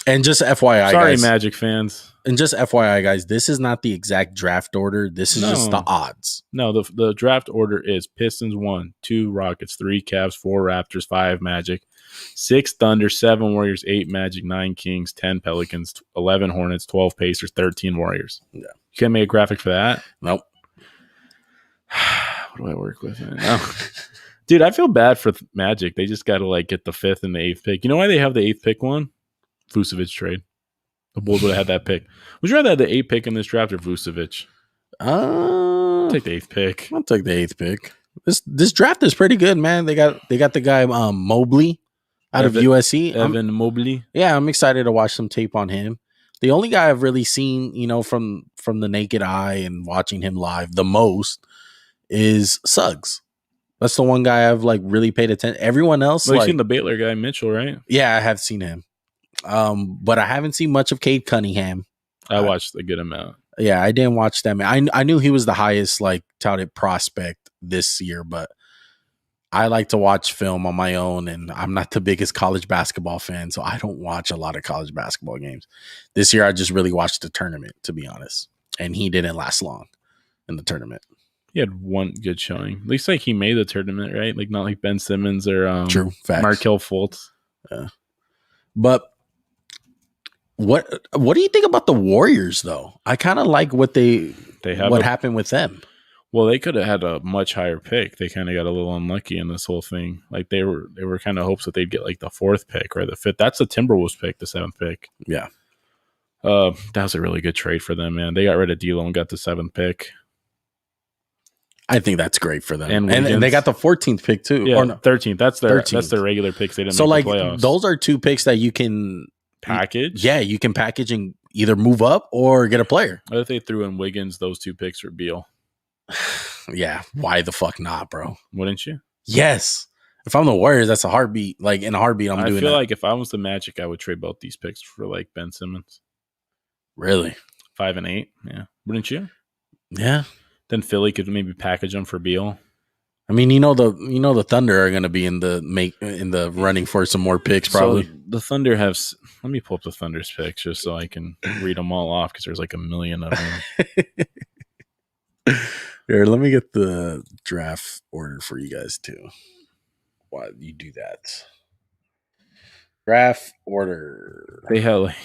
Speaker 1: And just FYI,
Speaker 2: sorry,
Speaker 1: guys,
Speaker 2: Magic fans.
Speaker 1: And just FYI, guys, this is not the exact draft order. This is just the odds.
Speaker 2: No, the draft order is Pistons 1, 2 Rockets, 3 Cavs, 4 Raptors, 5 Magic, 6 Thunder, 7 Warriors, 8 Magic, 9 Kings, 10 Pelicans, 11 Hornets, 12 Pacers, 13 Warriors. Yeah. You can't make a graphic for that?
Speaker 1: Nope.
Speaker 2: What do I work with? No. Dude, I feel bad for Magic. They just got to like get the 5th and the 8th pick. You know why they have the 8th pick one? Vucevic trade. The Bulls would have had that pick. Would you rather have the 8th pick in this draft or Vucevic? Take the 8th pick.
Speaker 1: I'll take the 8th pick. This draft is pretty good, man. They got the guy Mobley out of USC.
Speaker 2: Evan Mobley.
Speaker 1: Yeah, I'm excited to watch some tape on him. The only guy I've really seen, from the naked eye and watching him live the most is Suggs. That's the one guy I've like really paid attention. Everyone else,
Speaker 2: you've seen the Baylor guy, Mitchell, right?
Speaker 1: Yeah, I have seen him. But I haven't seen much of Cade Cunningham.
Speaker 2: I watched a good amount.
Speaker 1: Yeah, I didn't watch them. I knew he was the highest like touted prospect this year, but I like to watch film on my own, and I'm not the biggest college basketball fan, so I don't watch a lot of college basketball games. This year, I just really watched the tournament, to be honest, and he didn't last long in the tournament.
Speaker 2: He had one good showing. At least like he made the tournament, right? Like not like Ben Simmons or
Speaker 1: True facts.
Speaker 2: Markelle Fultz.
Speaker 1: Yeah. But what do you think about the Warriors though? I kind of like what happened with them.
Speaker 2: Well, they could have had a much higher pick. They kind of got a little unlucky in this whole thing. Like they were kind of hopes that they'd get like the 4th pick or the 5th. That's the Timberwolves pick, the 7th pick.
Speaker 1: Yeah.
Speaker 2: That was a really good trade for them, man. They got rid of D'Lo and got the 7th pick.
Speaker 1: I think that's great for them, and they got the 14th pick too,
Speaker 2: yeah,
Speaker 1: or no,
Speaker 2: 13th. That's their regular picks. They didn't. So make the playoffs.
Speaker 1: Those are 2 picks that you can
Speaker 2: package.
Speaker 1: Yeah, you can package and either move up or get a player.
Speaker 2: What if they threw in Wiggins? Those 2 picks for Beal.
Speaker 1: Yeah, why the fuck not, bro?
Speaker 2: Wouldn't you?
Speaker 1: Yes. If I'm the Warriors, that's a heartbeat. Like in a heartbeat, I'm doing. I feel
Speaker 2: like if I was the Magic, I would trade both these picks for like Ben Simmons.
Speaker 1: Really?
Speaker 2: 5 and 8. Yeah, wouldn't you?
Speaker 1: Yeah.
Speaker 2: Then Philly could maybe package them for Beal.
Speaker 1: I mean, the Thunder are going to be in the running for some more picks probably.
Speaker 2: So the Thunder have. Let me pull up the Thunder's picks just so I can read them all off because there's like a million of them.
Speaker 1: Here, let me get the draft order for you guys too. Why you do that? Draft order.
Speaker 2: They have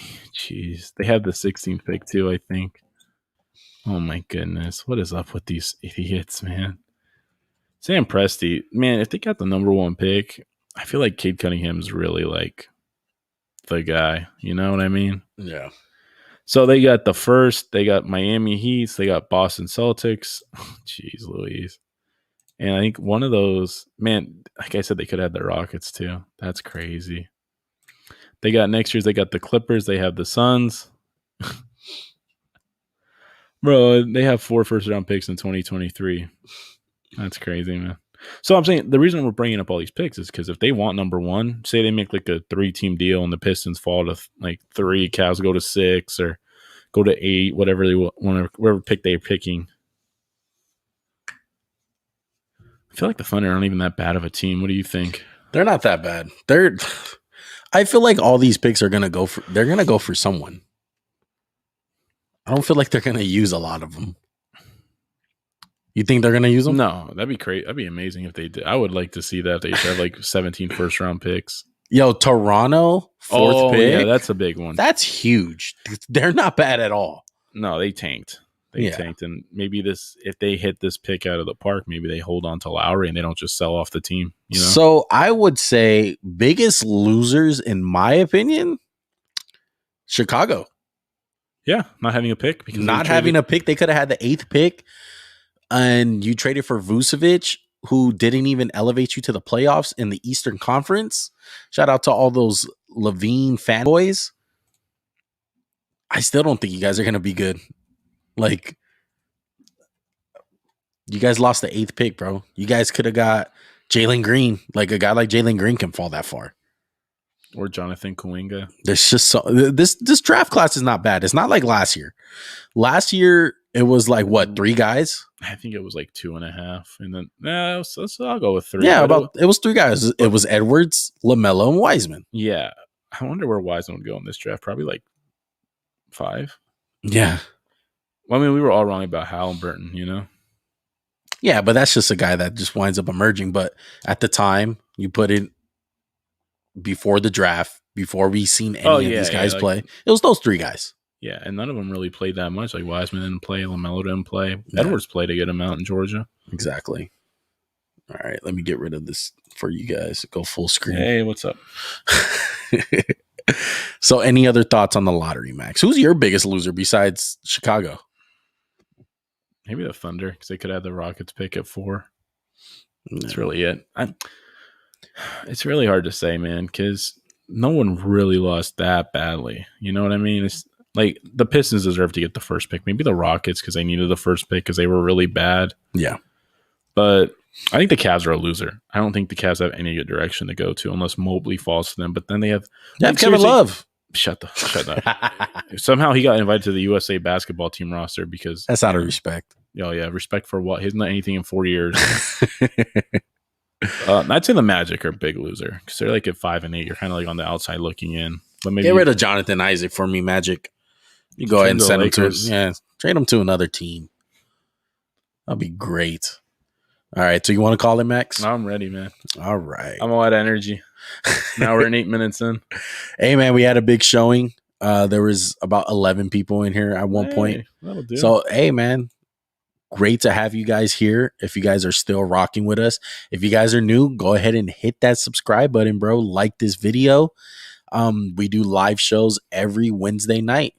Speaker 2: they have the 16th pick too, I think. Oh my goodness. What is up with these idiots, man? Sam Presti, man, if they got the number 1 pick, I feel like Cade Cunningham's really like the guy. You know what I mean?
Speaker 1: Yeah.
Speaker 2: So they got the first, they got Miami Heat, they got Boston Celtics. Jeez Louise. And I think one of those, man, like I said, they could have the Rockets too. That's crazy. They got next year's, they got the Clippers, they have the Suns. Bro, they have 4 first-round picks in 2023. That's crazy, man. So I'm saying the reason we're bringing up all these picks is because if they want number 1, say they make like a 3-team deal and the Pistons fall to like 3, Cavs go to 6 or go to 8, whatever they want, whatever pick they're picking. I feel like the Thunder aren't even that bad of a team. What do you think?
Speaker 1: They're not that bad. I feel like all these picks are gonna go for someone. I don't feel like they're going to use a lot of them. You think they're going to use them?
Speaker 2: No, that'd be great. That'd be amazing if they did. I would like to see that. They should have like 17 first-round picks.
Speaker 1: Yo, Toronto, 4th pick.
Speaker 2: Yeah, that's a big one.
Speaker 1: That's huge. They're not bad at all.
Speaker 2: No, they tanked. They tanked. And maybe if they hit this pick out of the park, maybe they hold on to Lowry and they don't just sell off the team. You know?
Speaker 1: So I would say biggest losers, in my opinion, Chicago.
Speaker 2: Yeah, not having a pick because
Speaker 1: Not having a pick. They could have had the 8th pick, and you traded for Vucevic, who didn't even elevate you to the playoffs in the Eastern Conference. Shout out to all those Levine fanboys. I still don't think you guys are going to be good. Like, you guys lost the 8th pick, bro. You guys could have got Jalen Green. Like, a guy like Jalen Green can fall that far.
Speaker 2: Or Jonathan Kuminga.
Speaker 1: There's just this draft class is not bad. It's not like last year. Last year, it was like, what, 3 guys?
Speaker 2: I think it was like 2.5. And then, so I'll go with 3.
Speaker 1: Yeah, it was 3 guys. It was Edwards, LaMelo, and Wiseman.
Speaker 2: Yeah. I wonder where Wiseman would go in this draft. Probably like 5.
Speaker 1: Yeah.
Speaker 2: Well, I mean, we were all wrong about Halliburton, you know?
Speaker 1: Yeah, but that's just a guy that just winds up emerging. But at the time, you put it before the draft, before we seen any of these guys play. It was those 3 guys.
Speaker 2: Yeah, and none of them really played that much. Like Wiseman didn't play, LaMelo didn't play. Yeah. Edwards played a good amount in Georgia.
Speaker 1: Exactly. All right, let me get rid of this for you guys. Go full screen.
Speaker 2: Hey, what's up?
Speaker 1: So any other thoughts on the lottery, Max? Who's your biggest loser besides Chicago?
Speaker 2: Maybe the Thunder, because they could have the Rockets pick at 4. That's really it. It's really hard to say, man, because no one really lost that badly. You know what I mean? It's like the Pistons deserve to get the first pick. Maybe the Rockets because they needed the first pick because they were really bad.
Speaker 1: Yeah.
Speaker 2: But I think the Cavs are a loser. I don't think the Cavs have any good direction to go to unless Mobley falls to them. But then they have
Speaker 1: Kevin Love.
Speaker 2: Shut up. Somehow he got invited to the USA basketball team roster because
Speaker 1: that's out of respect.
Speaker 2: Oh yeah, respect for what? He hasn't done anything in 4 years. I'd say the Magic are a big loser because they're like at 5 and 8. You're kind of like on the outside looking in. But maybe
Speaker 1: get rid of Jonathan Isaac for me, Magic. You go ahead and send him trade him to another team. That'll be great. All right, so you want to call it, Max?
Speaker 2: I'm ready, man.
Speaker 1: All right.
Speaker 2: I'm a lot of energy. Now we're in 8 minutes in.
Speaker 1: Hey, man, we had a big showing. There was about 11 people in here at one point.
Speaker 2: That'll do.
Speaker 1: So, hey, man, great to have you guys here. If you guys are still rocking with us, if you guys are new, go ahead and hit that subscribe button, bro. Like this video. We do live shows every Wednesday night.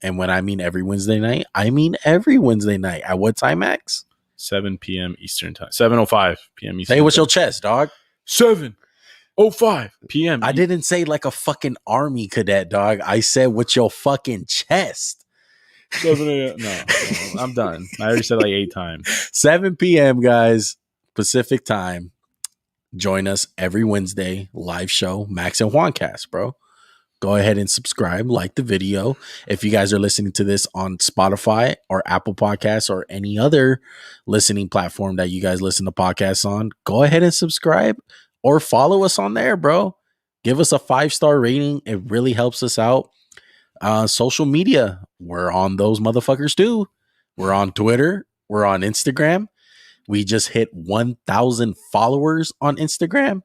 Speaker 1: And when I mean every Wednesday night, I mean every Wednesday night. At what time, Max?
Speaker 2: 7 p.m. Eastern time. 7:05 p.m. Eastern.
Speaker 1: Hey, what's your chest, dog?
Speaker 2: 7:05 p.m.
Speaker 1: I didn't say like a fucking army cadet, dog. I said with your fucking chest.
Speaker 2: 7 a.m. No, I'm done. I already said like 8 times.
Speaker 1: 7 p.m., guys, Pacific time. Join us every Wednesday live show, Max&JuanCast, bro. Go ahead and subscribe, like the video. If you guys are listening to this on Spotify or Apple Podcasts or any other listening platform that you guys listen to podcasts on, go ahead and subscribe or follow us on there, bro. Give us a 5-star rating. It really helps us out. Social media, we're on those motherfuckers too. We're on Twitter. We're on Instagram. We just hit 1,000 followers on Instagram.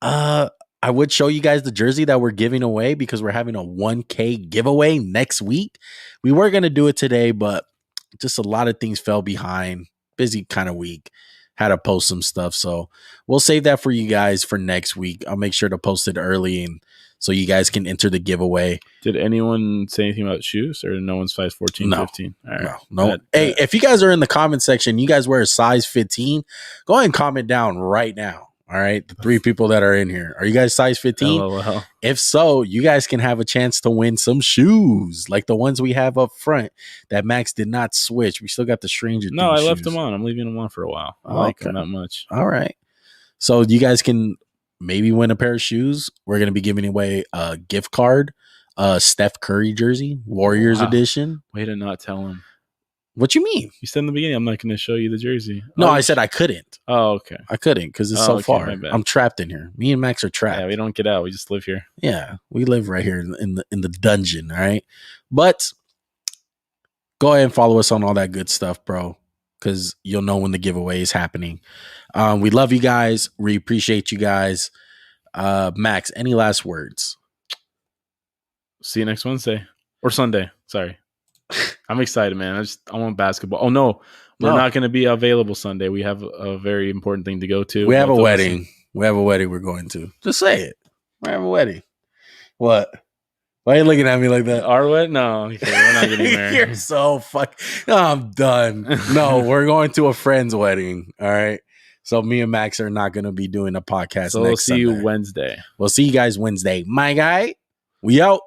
Speaker 1: I would show you guys the jersey that we're giving away because we're having a 1K giveaway next week. We were going to do it today, but just a lot of things fell behind. Busy kind of week. Had to post some stuff. So we'll save that for you guys for next week. I'll make sure to post it early and so you guys can enter the giveaway.
Speaker 2: Did anyone say anything about shoes or no one's size 14,
Speaker 1: no.
Speaker 2: 15? All right.
Speaker 1: No. Hey, if you guys are in the comment section, you guys wear a size 15, go ahead and comment down right now. All right. The 3 people that are in here. Are you guys size 15?
Speaker 2: LOL.
Speaker 1: If so, you guys can have a chance to win some shoes like the ones we have up front that Max did not switch. We still got the Stranger Things.
Speaker 2: No, I left
Speaker 1: shoes.
Speaker 2: them on. I'm leaving them on for a while. I like them that much.
Speaker 1: All right. So you guys can maybe win a pair of shoes. We're going to be giving away a gift card, Steph Curry jersey, Warriors edition.
Speaker 2: Way to not tell him.
Speaker 1: What you mean?
Speaker 2: You said in the beginning, I'm not going to show you the jersey.
Speaker 1: No, I said I couldn't.
Speaker 2: Oh, okay.
Speaker 1: I couldn't because it's so far. I'm trapped in here. Me and Max are trapped.
Speaker 2: Yeah, we don't get out. We just live here.
Speaker 1: Yeah, we live right here in the dungeon. All right, but go ahead and follow us on all that good stuff, bro, because you'll know when the giveaway is happening. We love you guys. We appreciate you guys. Max, any last words?
Speaker 2: See you next Wednesday or Sunday. Sorry. I'm excited, man. I want basketball. Oh, no. We're not going to be available Sunday. We have a very important thing to go to.
Speaker 1: We have a wedding. We have a wedding we're going to. Just say it. We have a wedding. What? Why are you looking at me like that?
Speaker 2: Are we? No, okay, we're not getting
Speaker 1: You're
Speaker 2: married.
Speaker 1: so fuck. I'm done. No, we're going to a friend's wedding. All right. So me and Max are not going to be doing a podcast
Speaker 2: So we'll
Speaker 1: next
Speaker 2: see you
Speaker 1: Sunday.
Speaker 2: Wednesday.
Speaker 1: We'll see you guys Wednesday. My guy, we out.